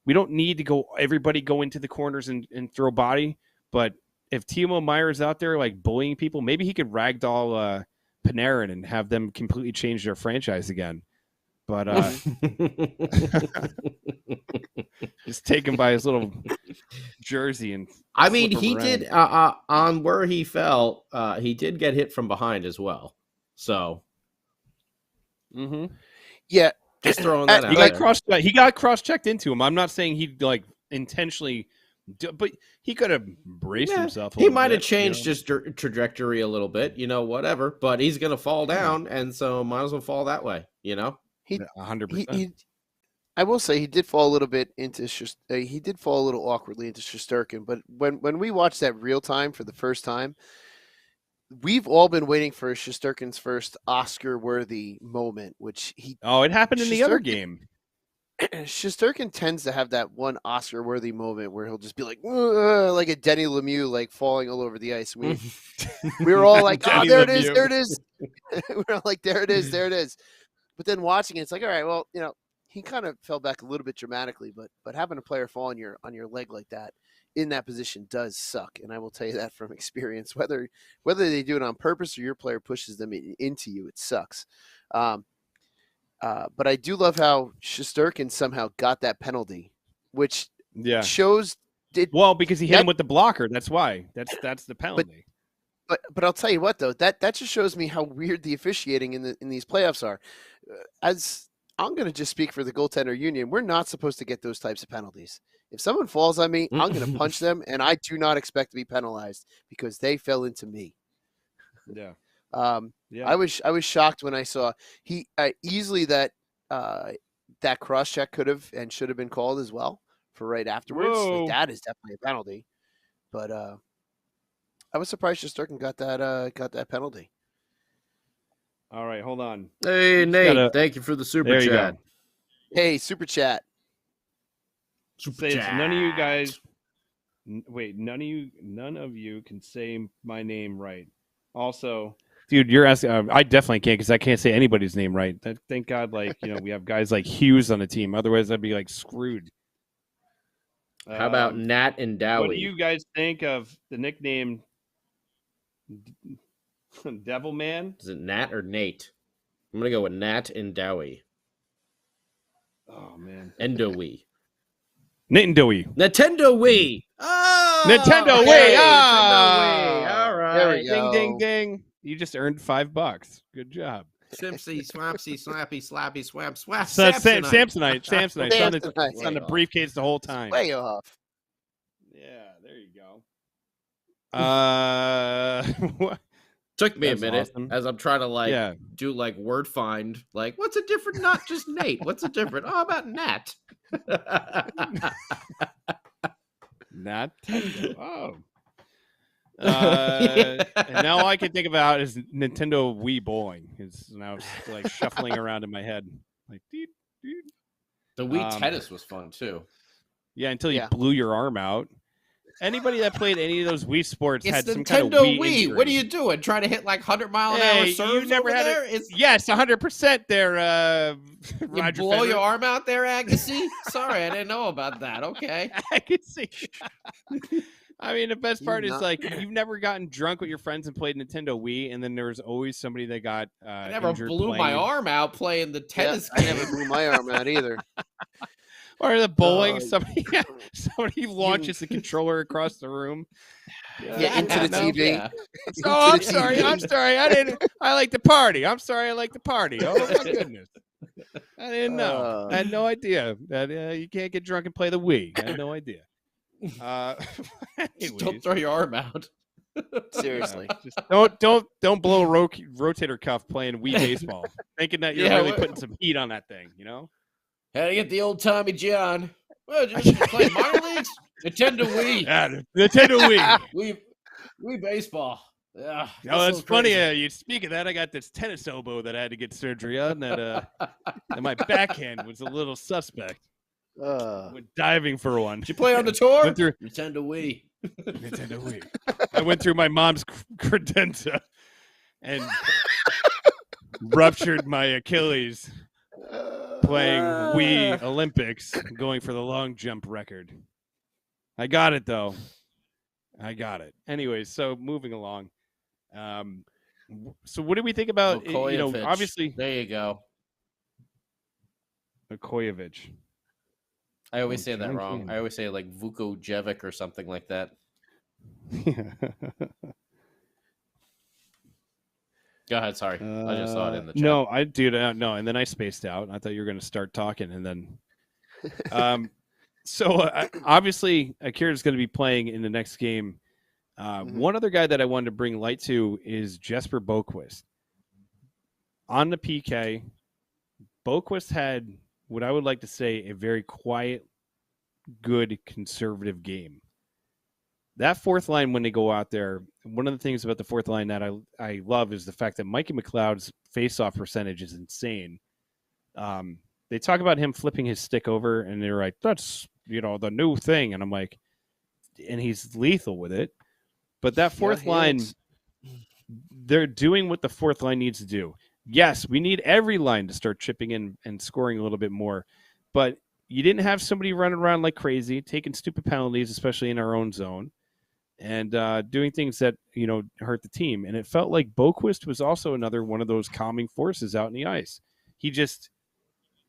we don't need to everybody go into the corners and throw body, but if Timo Meier is out there like bullying people, maybe he could ragdoll Panarin and have them completely change their franchise again. But just take him by his little jersey and I mean, he did on where he fell. He did get hit from behind as well. So, Yeah, just throwing that out. He got cross-checked into him. I'm not saying he like intentionally, but he could have braced himself. He might have changed his trajectory a little bit, whatever. But he's gonna fall down, and so might as well fall that way, He 100%. I will say he did fall a little bit into he did fall a little awkwardly into Shesterkin, but when we watched that real time for the first time, we've all been waiting for Shesterkin's first Oscar-worthy moment, which it happened in the other game. Shesterkin tends to have that one Oscar-worthy moment where he'll just be like a Denny Lemieux, like falling all over the ice. We were all like, "Oh, there it is, there it is." We were all like, "There it is, there it is." But then watching it, it's like, all right, well, he kind of fell back a little bit dramatically, but having a player fall on your leg like that in that position does suck, and I will tell you that from experience. Whether they do it on purpose or your player pushes them into you, it sucks. But I do love how Shesterkin somehow got that penalty, which shows. Because he hit him with the blocker. That's why. That's the penalty. But I'll tell you what, though, that just shows me how weird the officiating in these playoffs are. As I'm going to just speak for the goaltender union, we're not supposed to get those types of penalties. If someone falls on me, I'm going to punch them, and I do not expect to be penalized because they fell into me. Yeah. I was shocked when I saw he easily that cross check could have and should have been called as well for right afterwards. Like, that is definitely a penalty, but I was surprised Shesterkin got that penalty. All right, hold on. Hey, Nate, thank you for the super chat. Hey, super chat. Super chat. None of you guys. Wait, none of you can say my name right. Also, dude, you're asking. I definitely can't because I can't say anybody's name right. Thank God, we have guys like Hughes on the team. Otherwise, I'd be like screwed. How about Nat and Dowie? What do you guys think of the nickname Devil Man? Is it Nat or Nate? I'm gonna go with Nat and Dowie. Oh man, Endowie. Nate and Dowie. Nintendo Wii. Oh, Nintendo Wii. All right. There we go. Ding, ding, ding. You just earned $5. Good job. Simpsy, Swapsy, Slappy, Slappy, Swap, Swap. Samsonite. Samsonite. It's on the briefcase the whole time. Way off. Yeah, there you go. Took me That's a minute awesome. as I'm trying to do word find. Like, what's a different? Not just Nate. What's a different? Oh, about Nat. Nat. Oh. And now all I can think about is Nintendo Wii bowling. It's now like shuffling around in my head. Like, dude. The Wii tennis was fun too. Yeah, until you blew your arm out. Anybody that played any of those Wii sports It's had Nintendo some kind of Wii. Wii. Injury. What are you doing? Trying to hit like 100-mile-an-hour serves you never over had there? Yes, 100% there, You Roger blow Federer. your arm out there, Agassi? Sorry, I didn't know about that. Okay. I can see. I mean, the best part is not- like you've never gotten drunk with your friends and played Nintendo Wii, and then there was always somebody that got I never injured blew playing. my arm out playing the Yeah, tennis I game. never blew my arm out either. Or the bowling, Oh, somebody launches the controller across the room. Yeah, into the no. TV. Yeah. Oh, I'm Into the sorry. TV. I'm sorry. I like to party. I'm sorry. I like to party. Oh my goodness. I didn't know. I had no idea that you can't get drunk and play the Wii. I had no idea. Just Anyways, don't throw your arm out. Seriously. just don't blow a rotator cuff playing Wii baseball, thinking that you're Yeah, really what- putting some heat on that thing. You know. How to get the old Tommy John? Well, just play minor leagues. Nintendo Wii. Yeah, Nintendo Wii. Wii baseball. Yeah. Oh, that's funny. You speak of that. I got this tennis elbow that I had to get surgery on. That and my backhand was a little suspect. Went diving for one. Did you play on the tour? Went through Nintendo Wii. Nintendo Wii. I went through my mom's credenza and ruptured my Achilles playing Wii Olympics, going for the long jump record. I got it though. I got it. Anyways, so moving along. So what do we think about? Vukojevic. Obviously There you go. Vukojevic. I always say that John wrong. Candy. I always say like Vukojevic or something like that. Go ahead. Sorry, I just saw it in the chat. No, I do no, and then I spaced out. I thought you were going to start talking, and then, obviously Akira's going to be playing in the next game. One other guy that I wanted to bring light to is Jesper Boquist. On the PK, Boquist had what I would like to say a very quiet, good, conservative game. That fourth line, when they go out there, one of the things about the fourth line that I love is the fact that Mikey McLeod's face-off percentage is insane. They talk about him flipping his stick over, and they're like, that's, the new thing. And I'm like, and he's lethal with it. But that fourth line, they're doing what the fourth line needs to do. Yes, we need every line to start chipping in and scoring a little bit more. But you didn't have somebody running around like crazy, taking stupid penalties, especially in our own zone, and doing things that, hurt the team. And it felt like Boquist was also another one of those calming forces out in the ice. He just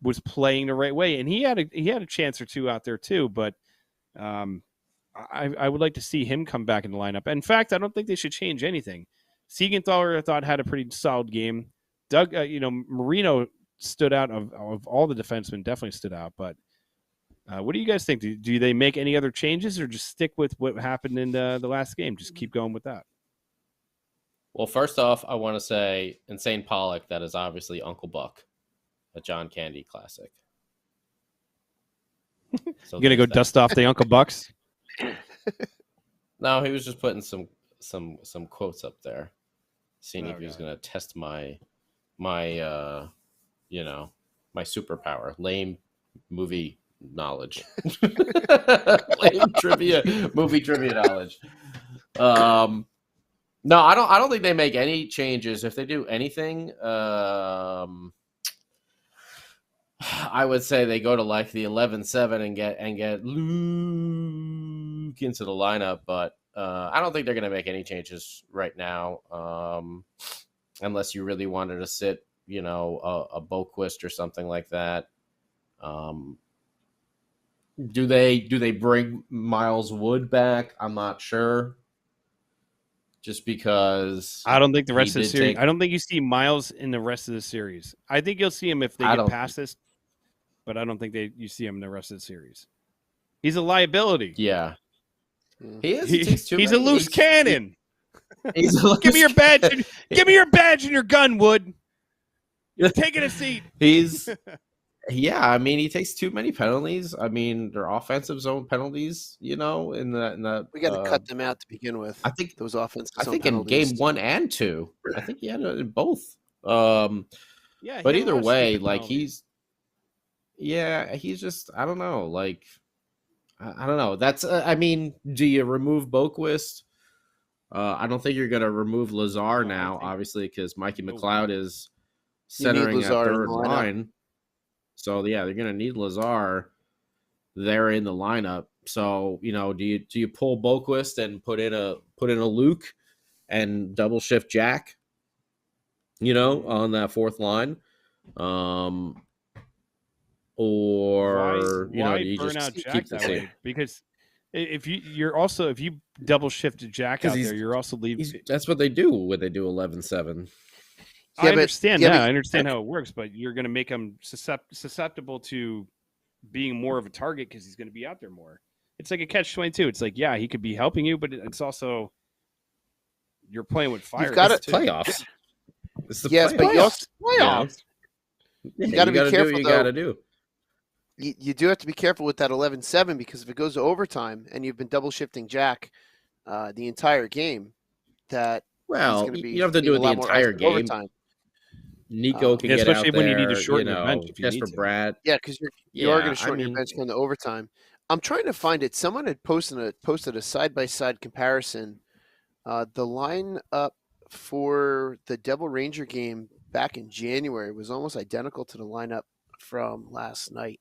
was playing the right way. And he had a chance or two out there too, but I would like to see him come back in the lineup. In fact, I don't think they should change anything. Siegenthaler, I thought, had a pretty solid game. Doug, Marino stood out of all the defensemen, definitely stood out. But what do you guys think? Do they make any other changes or just stick with what happened in the last game? Just keep going with that. Well, first off, I want to say Insane Pollock, that is obviously Uncle Buck, a John Candy classic. So You going to go dust off the Uncle Bucks? No, he was just putting some quotes up there, seeing if he was Okay. going to test my my superpower, lame movie knowledge, lame movie trivia knowledge. No, I don't think they make any changes. If they do anything, I would say they go to like the 11-7 and get Luke into the lineup, but I don't think they're going to make any changes right now, unless you really wanted to sit, a Boquist or something like that. Do they bring Miles Wood back? I'm not sure. Just because I don't think the rest he of the did series. take- I don't think you see Miles in the rest of the series. I think you'll see him if they I get don't- past this, but I don't think you see him in the rest of the series. He's a liability. Yeah, he is. He takes too He's a many- loose cannon. He's a Give me your loose badge. cannon. Give me your badge and your gun, Wood. You're taking a seat. Yeah, I mean, he takes too many penalties. I mean, they're offensive zone penalties, in the We got to cut them out to begin with. I think those offensive. I zone think in penalties. game 1 and 2. I think he had it in both. Yeah, But he had a either lot of way, stupid like penalties. he's just, I don't know, like I don't know. That's I mean, do you remove Boquist? I don't think you're going to remove Lazar now, obviously, because Mikey McLeod is centering that Lazar in third the lineup. line. So yeah, they're going to need Lazar there in the lineup. So do you pull Boquist and put in a Luke and double shift Jack? On that fourth line, or why do you burn just out keep Jack the that same? way? Because if you double shifted Jack out there, you're also leaving. That's what they do when they do 11-7. I understand but- I understand how it works, but you're going to make him susceptible to being more of a target because he's going to be out there more. It's like a catch-22. It's like, yeah, he could be helping you, but it's also you're playing with fire. You've got It's playoffs. It's the Yes, playoffs. but you also- playoffs. You gotta be careful, do what you though. got to do. You do have to be careful with that 11-7 because if it goes to overtime and you've been double shifting Jack the entire game, that Well, he's gonna be you don't have to do it a the lot more entire ice in game. overtime. Nico can get especially out when there. you need to shorten your bench if you Jesper need to. Bratt. Yeah, because you are Yeah, going to shorten your bench going to overtime. I'm trying to find it. Someone had posted a side-by-side comparison. The lineup for the Devil Ranger game back in January was almost identical to the lineup from last night.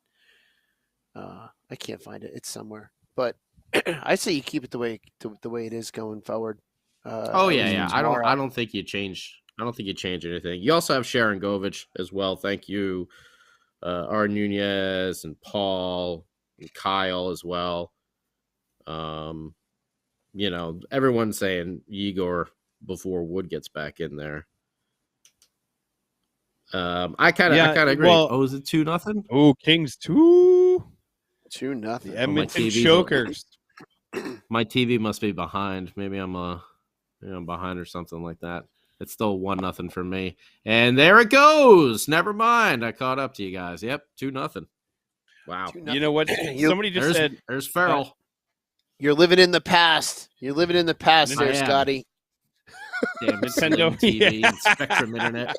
I can't find it. It's somewhere. But I say you keep it the way it is going forward. Yeah. tomorrow. I don't think you change. I don't think you change anything. You also have Sharon Govich as well. Thank you, R. Nunez and Paul and Kyle as well. Everyone's saying Igor before Wood gets back in there. I kind of agree. Well, Is it 2-0? Oh, Kings 2. 2-0. The Edmonton TV's Chokers. My TV must be behind. Maybe I'm behind or something like that. It's still 1-0 for me. And there it goes. Never mind. I caught up to you guys. Yep, 2-0. Wow. 2-0. You know what? Somebody just said There's Farrell. You're living in the past. You're living in the past I there, am. Scotty. Damn, Nintendo. TV Yeah. and Spectrum Internet.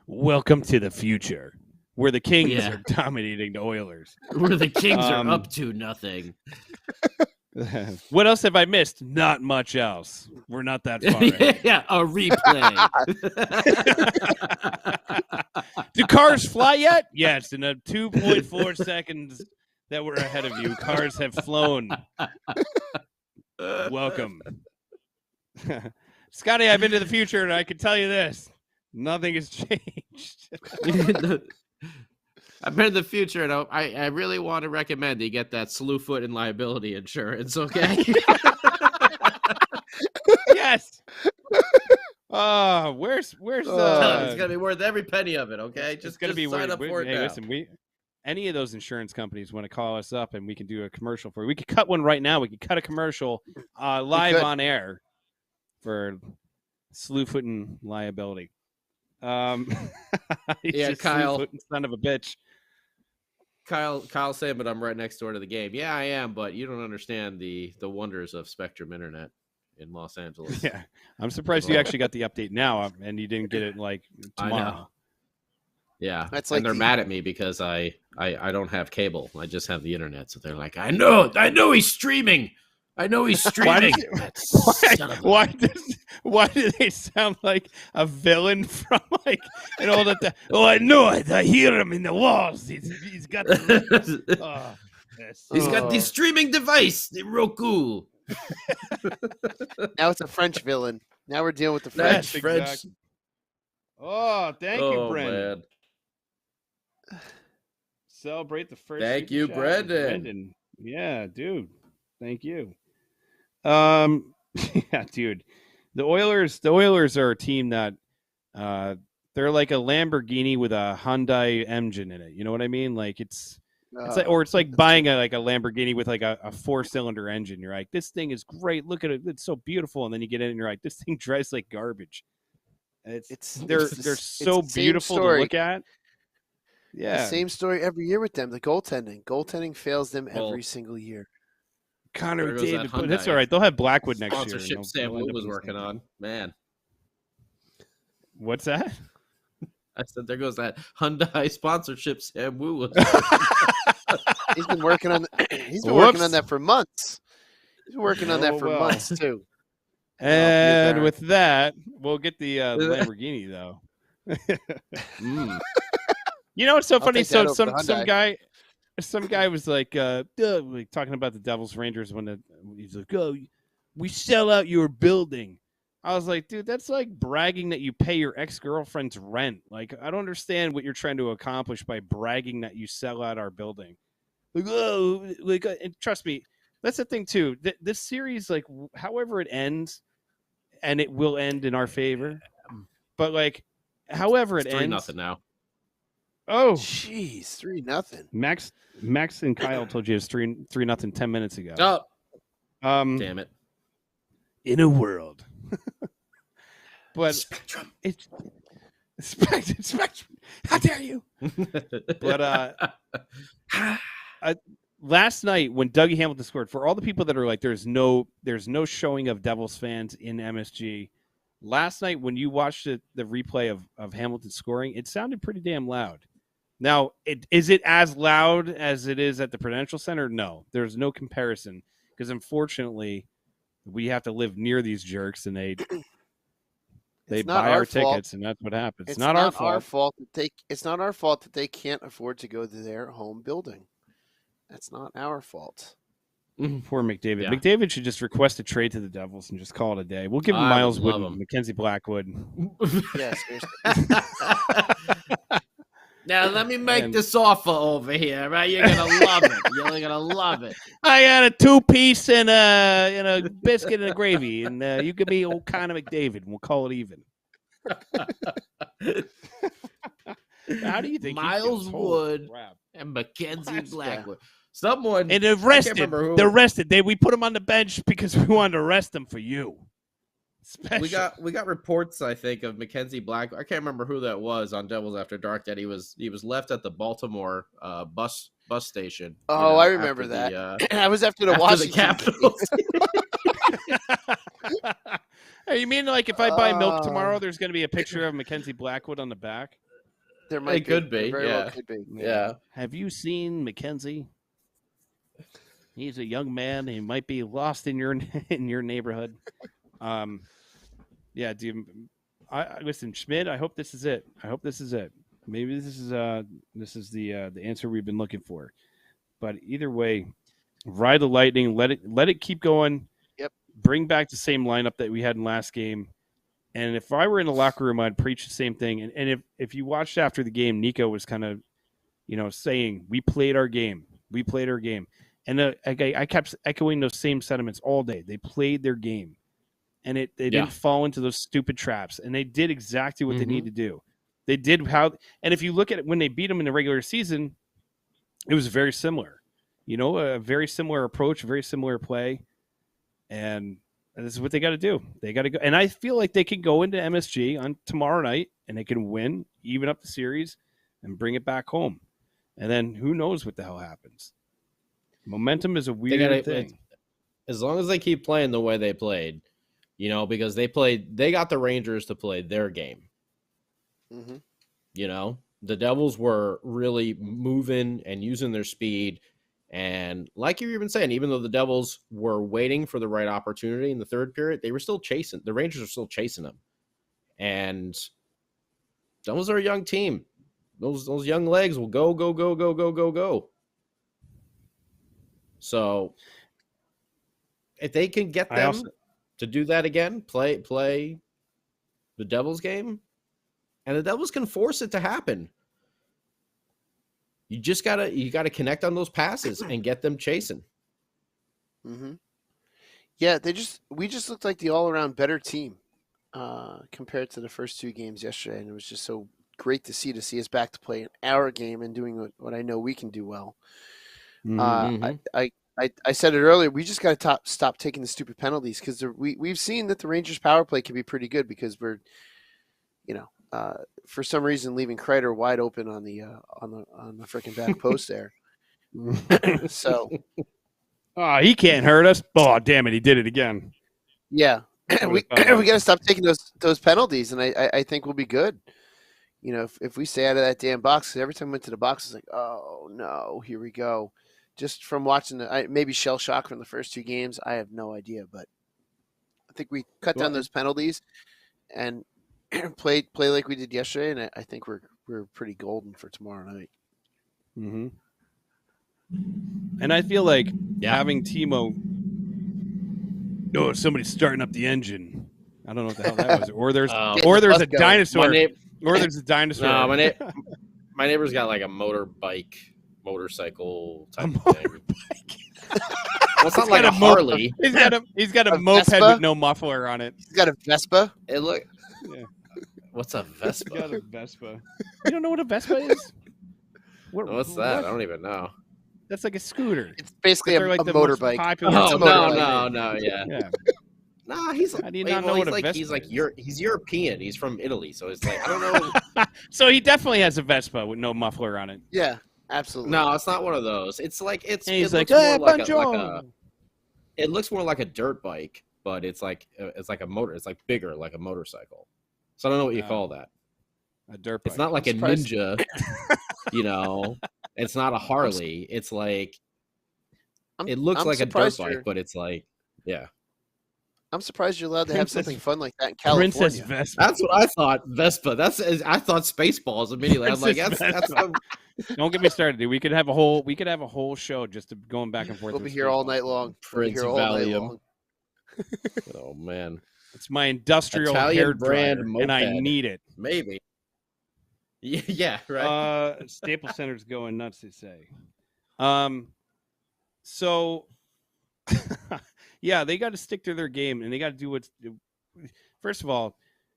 welcome to the future, where the Kings Yeah. are dominating the Oilers. Where the Kings are Um, up to nothing. What else have I missed? Not much else. We're not that far ahead. Yeah, a replay. Do cars fly yet? Yes, in the 2.4 seconds that we're ahead of you, cars have flown. Welcome. Scotty, I've been to the future, and I can tell you this. Nothing has changed. I've been in the future, and I really want to recommend you get that slew foot and liability insurance, okay? Yes. Where's it's gonna be worth every penny of it, okay? It's gonna be sign worth. up for it Hey, now. listen, any of those insurance companies want to call us up and we can do a commercial for you. We could cut one right now. We could cut a commercial live on air for Slewfoot and liability. Yeah, Kyle. Slewfoot, son of a bitch. Kyle saying, but I'm right next door to the game. Yeah, I am, but you don't understand the wonders of Spectrum Internet in Los Angeles. Yeah, I'm surprised you actually got the update now and you didn't get it like tomorrow. I know. Yeah, That's and like they're mad at me because I don't have cable. I just have the internet. So they're like, I know he's streaming. I know he's streaming. Why do they sound like a villain from like an old? Oh, I know it. I hear him in the walls. He's got. He's got the streaming device, the Roku. Now it's a French villain. Now we're dealing with the French. French. French. Exactly. Oh, thank you, Brendan. Man. Celebrate the first. Thank Super you, Chat. Brendan. Yeah, dude. Thank you. Yeah, dude. The Oilers are a team that they're like a Lamborghini with a Hyundai engine in it. You know what I mean? Like it's like buying a Lamborghini with like a 4-cylinder engine. You're like, this thing is great. Look at it. It's so beautiful. And then you get in and you're like, this thing drives like garbage. They're so beautiful to look at. Yeah. The same story every year with them. The goaltending. Goaltending fails them Well, every single year. Connor There goes David, that but that's Hyundai all right. They'll have Blackwood next year. Sponsorship Sam Wu was working on. Man. What's that? I said, there goes that Hyundai sponsorship Sam Wu was He's been working on Whoops. that for months. He's been working on that Oh, for well. months too. And with that, we'll get the Lamborghini though. Mm. You know what's so I'll funny? take that So over the some guy was like talking about the Devils Rangers when he's like, "Oh, we sell out your building." I was like, dude, that's like bragging that you pay your ex-girlfriend's rent. Like, I don't understand what you're trying to accomplish by bragging that you sell out our building. Like, oh, like, and trust me, that's the thing too. This series, like, however it ends, and it will end in our favor, but like, however it It's 3-0 ends. now. Oh, jeez, 3-0. Max and Kyle told you it's 3-0 10 minutes ago. Oh, damn it! In a world, but Spectrum. it's Spectrum. How dare you? But last night when Dougie Hamilton scored, for all the people that are like, there's no showing of Devils fans in MSG. Last night when you watched the replay of Hamilton scoring, it sounded pretty damn loud. Now, is it as loud as it is at the Prudential Center? No, there's no comparison because unfortunately we have to live near these jerks and they buy our tickets and that's what happens. It's not our fault. It's not our fault that they can't afford to go to their home building. That's not our fault. Poor McDavid. Yeah. McDavid should just request a trade to the Devils and just call it a day. We'll give him Miles Wood and Mackenzie Blackwood. Yeah, seriously. Now let me make this offer over here, right? You're gonna love it. You're gonna love it. I got a 2-piece and a biscuit and a gravy, and you could be old Connor McDavid, and we'll call it even. How do you think Miles Wood and Mackenzie Blackwood? Someone and arrested. They're arrested. We put him on the bench because we wanted to arrest him for you. Special. We got reports, I think, of Mackenzie Black. I can't remember who that was on Devils After Dark that he was left at the Baltimore bus station. Oh, I remember that. I was after the Washington Capitals. Hey, you mean like if I buy milk tomorrow, there's going to be a picture of Mackenzie Blackwood on the back? There might could be. Very well could be. Yeah. Have you seen Mackenzie? He's a young man. He might be lost in your neighborhood. Yeah, dude. Listen, Schmidt. I hope this is it. Maybe this is the answer we've been looking for. But either way, ride the Lightning. Let it keep going. Yep. Bring back the same lineup that we had in last game. And if I were in the locker room, I'd preach the same thing. And if you watched after the game, Nico was kind of, saying we played our game. And I kept echoing those same sentiments all day. They played their game. And they didn't fall into those stupid traps. And they did exactly what they need to do. They did and if you look at it, when they beat them in the regular season, it was very similar. A very similar approach, very similar play. And this is what they got to do. They got to go. And I feel like they can go into MSG on tomorrow night and they can win, even up the series, and bring it back home. And then who knows what the hell happens. Momentum is a weird thing. As long as they keep playing the way they played, because they got the Rangers to play their game. Mm-hmm. The Devils were really moving and using their speed. And like you've been saying, even though the Devils were waiting for the right opportunity in the third period, they were still chasing. The Rangers are still chasing them. And Devils are a young team. Those young legs will go, go, go, go, go, go, go. So if they can get them to do that again, play the Devils game, and the Devils can force it to happen. You just gotta connect on those passes and get them chasing. Mm-hmm. Yeah, we just looked like the all-around better team compared to the first two games yesterday, and it was just so great to see us back to play our game and doing what I know we can do well. I said it earlier. We just got to stop taking the stupid penalties because we've seen that the Rangers' power play can be pretty good because we're, for some reason leaving Kreider wide open on the freaking back post there. So, he can't hurt us. Oh, damn it! He did it again. Yeah, we got to stop taking those penalties, and I think we'll be good. If we stay out of that damn box, 'cause every time we went to the box, it's like, oh no, here we go. just from watching maybe shell shock from the first 2 games. I have no idea, but I think we cut down those penalties and play like we did yesterday, and I think we're pretty golden for tomorrow night. Mm-hmm. And I feel like having Timo. Oh, somebody's starting up the engine. I don't know what the hell that was. Or there's a dinosaur. Or there's a dinosaur. No, my neighbor's got like a motorcycle type of thing. Well, it's not like a Harley. He's got a moped Vespa? with no muffler on it. He's got a Vespa. Yeah. What's a Vespa? He's got a Vespa. You don't know what a Vespa is? What's that? I don't even know. That's like a scooter. It's basically a the most motorbike. popular- Oh, motorbike. no, yeah. Yeah. Nah, he's How do you not know what a Vespa he's European. He's from Italy, so it's like I don't know. So he definitely has a Vespa with no muffler on it. Yeah, absolutely. No, it's not one of those. It's like And he's like, it looks more like a dirt bike, but it's like a motor. It's like bigger, like a motorcycle. So I don't know what you call that. A dirt bike. It's not like a Ninja, you know. It's not a Harley. It's like it looks like a dirt bike, but it's like I'm surprised you're allowed to have something fun like that in California. Princess Vespa. That's what I thought. Vespa. I thought Spaceballs immediately. I'm like, that's Don't get me started, dude. We could have a whole show just going back and forth. We'll be here all night long. Prince Valium. Oh man, it's my industrial Italian hair brand dryer, moped. and I need it. Maybe. Yeah, right. Staples Center's going nuts, they say. So, yeah, they got to stick to their game, and they got to do what's. First of all,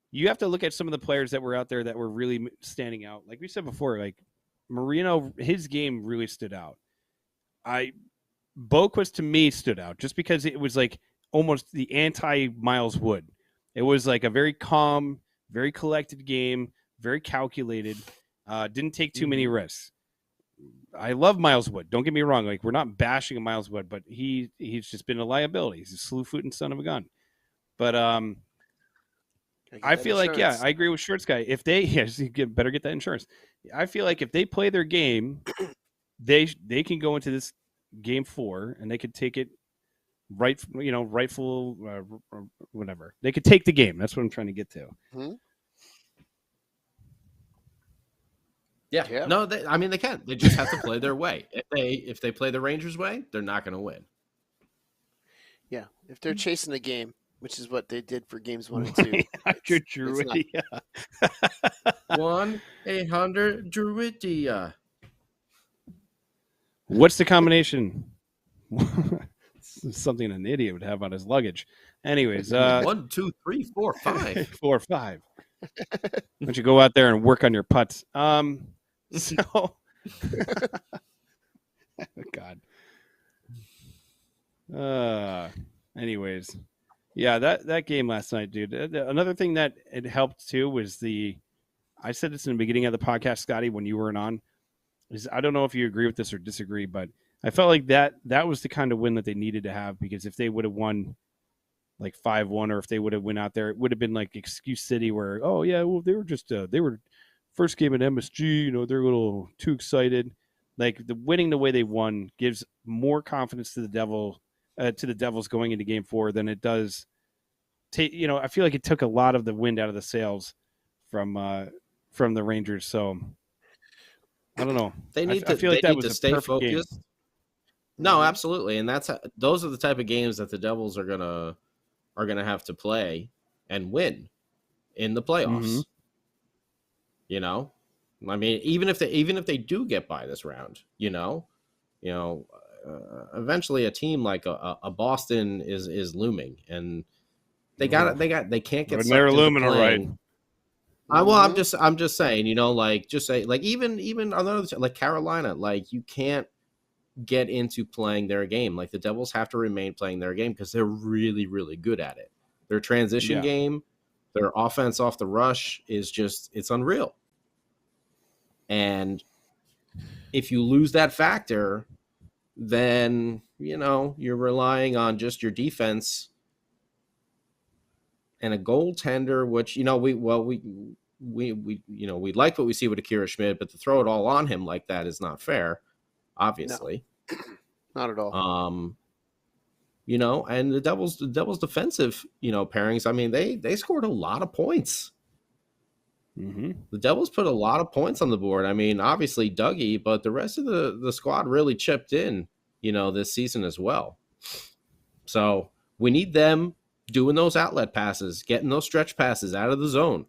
you have to look at some of the players that were out there that were really standing out. Like we said before, like Marino, his game really stood out. Boquist to me stood out just because it was like almost the anti-Miles Wood. It was like a very calm, very collected game. Very calculated, didn't take too many risks. I love Miles Wood. Don't get me wrong. Like, we're not bashing Miles Wood, but he's just been a liability. He's a slew-footing son of a gun. But I feel like, I agree with Shorts Guy. If they better get that insurance. I feel like if they play their game, they can go into this game 4 and they could take it rightful, whatever. They could take the game. That's what I'm trying to get to. Mm-hmm. Yeah. No, they can. They just have to play their way. If they play the Rangers' way, they're not going to win. Yeah, if they're chasing the game, which is what they did for games 1 and 2. 1-800-Druidia. What's the combination? Something an idiot would have on his luggage. Anyways, 1, 2, 3, 4, 5. 4, 5. Why don't you go out there and work on your putts? So, God. Anyways, yeah, that game last night, dude. Another thing that it helped too was I said this in the beginning of the podcast, Scotty, when you weren't on. I don't know if you agree with this or disagree, but I felt like that was the kind of win that they needed to have, because if they would have won like 5-1, or if they would have went out there, it would have been like Excuse City, where they were just they were first game at MSG, they're a little too excited. Like, the winning the way they won gives more confidence to the Devils going into game 4 than it does. I feel like it took a lot of the wind out of the sails from the Rangers. So I don't know. They need I feel like that was to stay focused. Game. No, absolutely, and those are the type of games that the Devils are gonna have to play and win in the playoffs. Mm-hmm. I mean, even if they do get by this round, eventually a team like a Boston is looming, and they can't get. They're looming, all right. I'm just saying, even another, like Carolina, like, you can't get into playing their game. Like, the Devils have to remain playing their game because they're really, really good at it. Their transition game, their offense off the rush it's unreal. And if you lose that factor, then, you're relying on just your defense and a goaltender, which, we like what we see with Akira Schmid, but to throw it all on him like that is not fair, obviously. Not at all. And the Devils defensive, pairings. I mean, they scored a lot of points. Mm-hmm. The Devils put a lot of points on the board. I mean, obviously Dougie, but the rest of the squad really chipped in, this season as well. So we need them doing those outlet passes, getting those stretch passes out of the zone.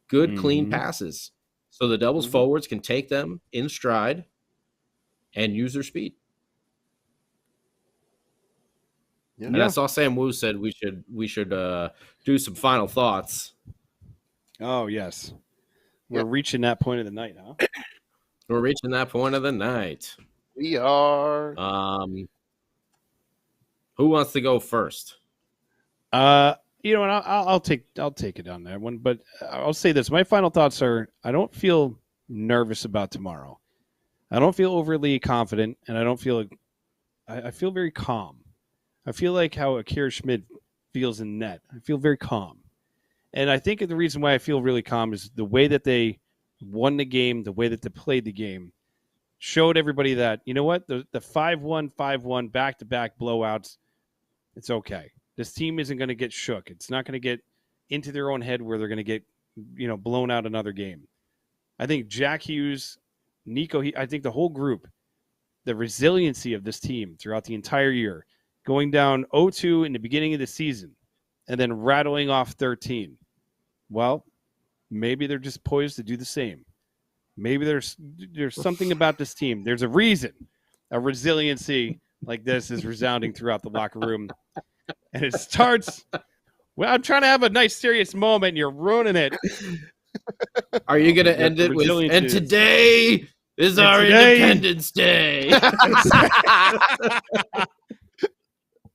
Good, clean passes. So the Devils forwards can take them in stride and use their speed. Yeah. And I saw Sam Wu said we should do some final thoughts. Oh, yes. We're reaching that point of the night, huh? We're reaching that point of the night. We are. Who wants to go first? And I'll take it on that one. But I'll say this: my final thoughts are: I don't feel nervous about tomorrow. I don't feel overly confident, and I don't feel. I feel very calm. I feel like how Akira Schmid feels in net. I feel very calm, and I think the reason why I feel really calm is the way that they won the game, the way that they played the game, showed everybody that the 5-1, 5-1 back-to-back blowouts. It's okay. This team isn't going to get shook. It's not going to get into their own head where they're going to get, blown out another game. I think Jack Hughes, Nico, I think the whole group, the resiliency of this team throughout the entire year, going down 0-2 in the beginning of the season and then rattling off 13. Well, maybe they're just poised to do the same. Maybe there's something about this team. There's a reason a resiliency like this is resounding throughout the locker room. And it starts, well, I'm trying to have a nice, serious moment, and you're ruining it. Are you going to end it with, and today is our Independence Day?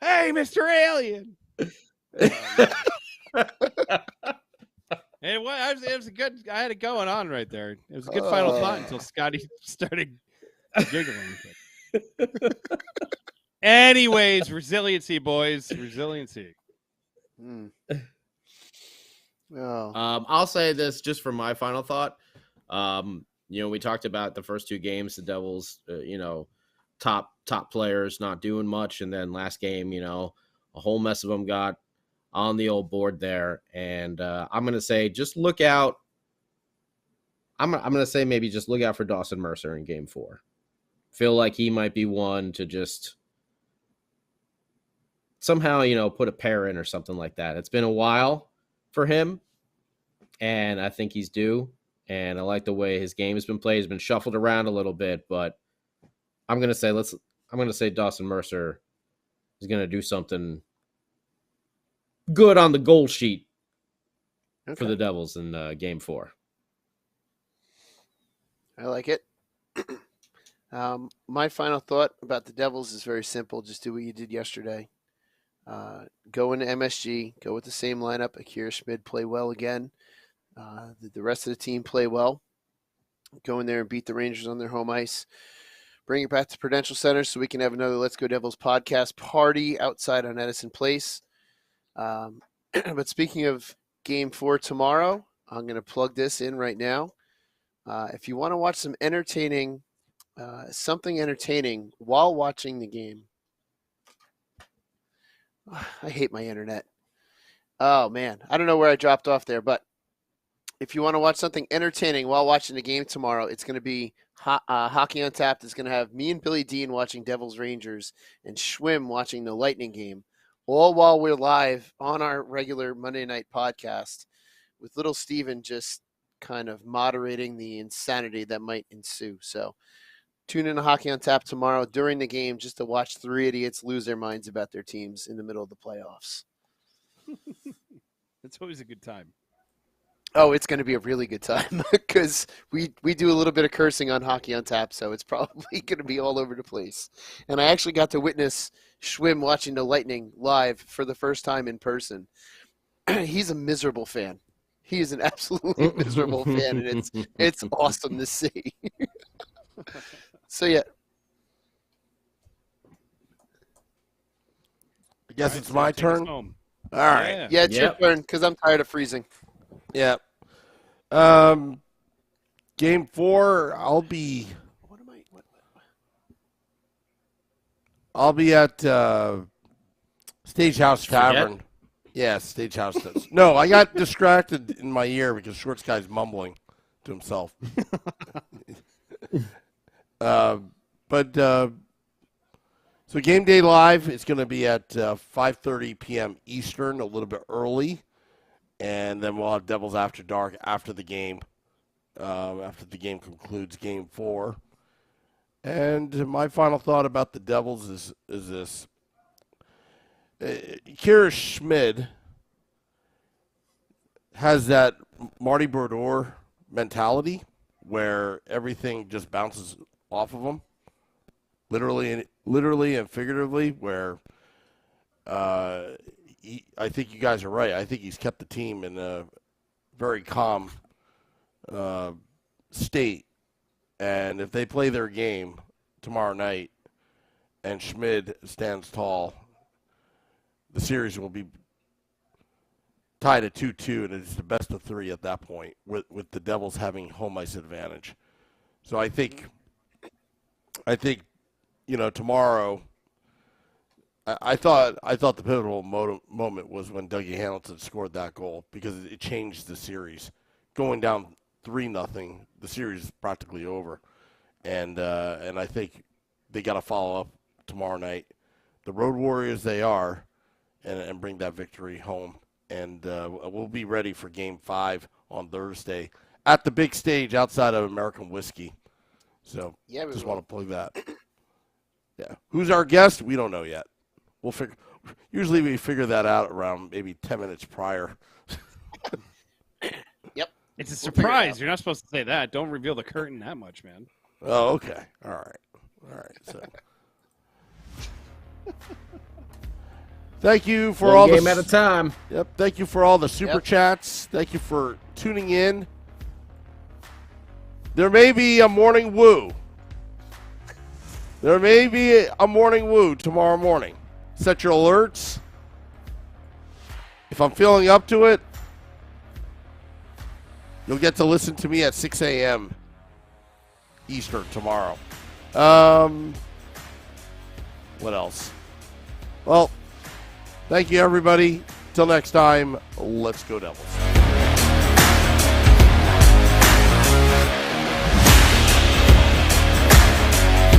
Hey, Mr. Alien. And it was a good, I had it going on right there. It was a good final thought until Scotty started giggling. Anyways, resiliency, boys. Resiliency. I'll say this just for my final thought. We talked about the first two games, the Devils, top players not doing much. And then last game, a whole mess of them got on the old board there. And I'm going to say just look out. I'm going to say maybe just look out for Dawson Mercer in game 4. Feel like he might be one to just somehow, put a pair in or something like that. It's been a while for him, and I think he's due. And I like the way his game has been played. He's been shuffled around a little bit, but I'm going to say Dawson Mercer is going to do something good on the goal sheet for the Devils in game 4. I like it. My final thought about the Devils is very simple. Just do what you did yesterday. Go into MSG, go with the same lineup. Akira Schmid play well again. The rest of the team play well. Go in there and beat the Rangers on their home ice. Bring it back to Prudential Center so we can have another Let's Go Devils podcast party outside on Edison Place. But speaking of Game 4 tomorrow, I'm going to plug this in right now. If you want to watch some something entertaining while watching the game, I hate my internet. Oh, man. I don't know where I dropped off there, but if you want to watch something entertaining while watching the game tomorrow, it's going to be Hockey Untapped. It's going to have me and Billy Dean watching Devils Rangers and Schwim watching the Lightning game, all while we're live on our regular Monday night podcast with little Steven just kind of moderating the insanity that might ensue. So tune in to Hockey Untapped tomorrow during the game just to watch three idiots lose their minds about their teams in the middle of the playoffs. It's always a good time. Oh, it's going to be a really good time because we do a little bit of cursing on Hockey Untapped, so it's probably going to be all over the place. And I actually got to witness Schwim watching the Lightning live for the first time in person. He's a miserable fan. He is an absolutely miserable fan, and it's awesome to see. So, yeah. I guess it's my turn. All right. Yeah, it's your turn because I'm tired of freezing. Yeah. Game 4, I'll be. I'll be at Stagehouse Forget? Tavern. Yeah, Stagehouse does. No, I got distracted in my ear because Shorts Guy's mumbling to himself. So Game Day Live is going to be at 5:30 p.m. Eastern, a little bit early. And then we'll have Devils After Dark after the game concludes Game 4. And my final thought about the Devils is this. Kira Schmid has that Marty Brodeur mentality where everything just bounces off of him, literally and figuratively, where I think you guys are right. I think he's kept the team in a very calm state. And if they play their game tomorrow night and Schmid stands tall, the series will be tied at 2-2, and it's the best of 3 at that point, with the Devils having home ice advantage. So I think tomorrow. I thought the pivotal moment was when Dougie Hamilton scored that goal, because it changed the series. Going down 3-0, the series is practically over, and I think they got to follow up tomorrow night. The road warriors they are. And bring that victory home. And we'll be ready for Game 5 on Thursday at the big stage outside of American Whiskey. So just want to plug that. Yeah. Who's our guest? We don't know yet. Usually we figure that out around maybe 10 minutes prior. Yep. It's a surprise. You're not supposed to say that. Don't reveal the curtain that much, man. Oh, okay. All right. So. Thank you for all game at a time. Yep. Thank you for all the super chats. Thank you for tuning in. There may be a morning woo. Tomorrow morning. Set your alerts. If I'm feeling up to it, you'll get to listen to me at 6 a.m. Eastern tomorrow. What else? Well, thank you, everybody. Till next time, let's go Devils.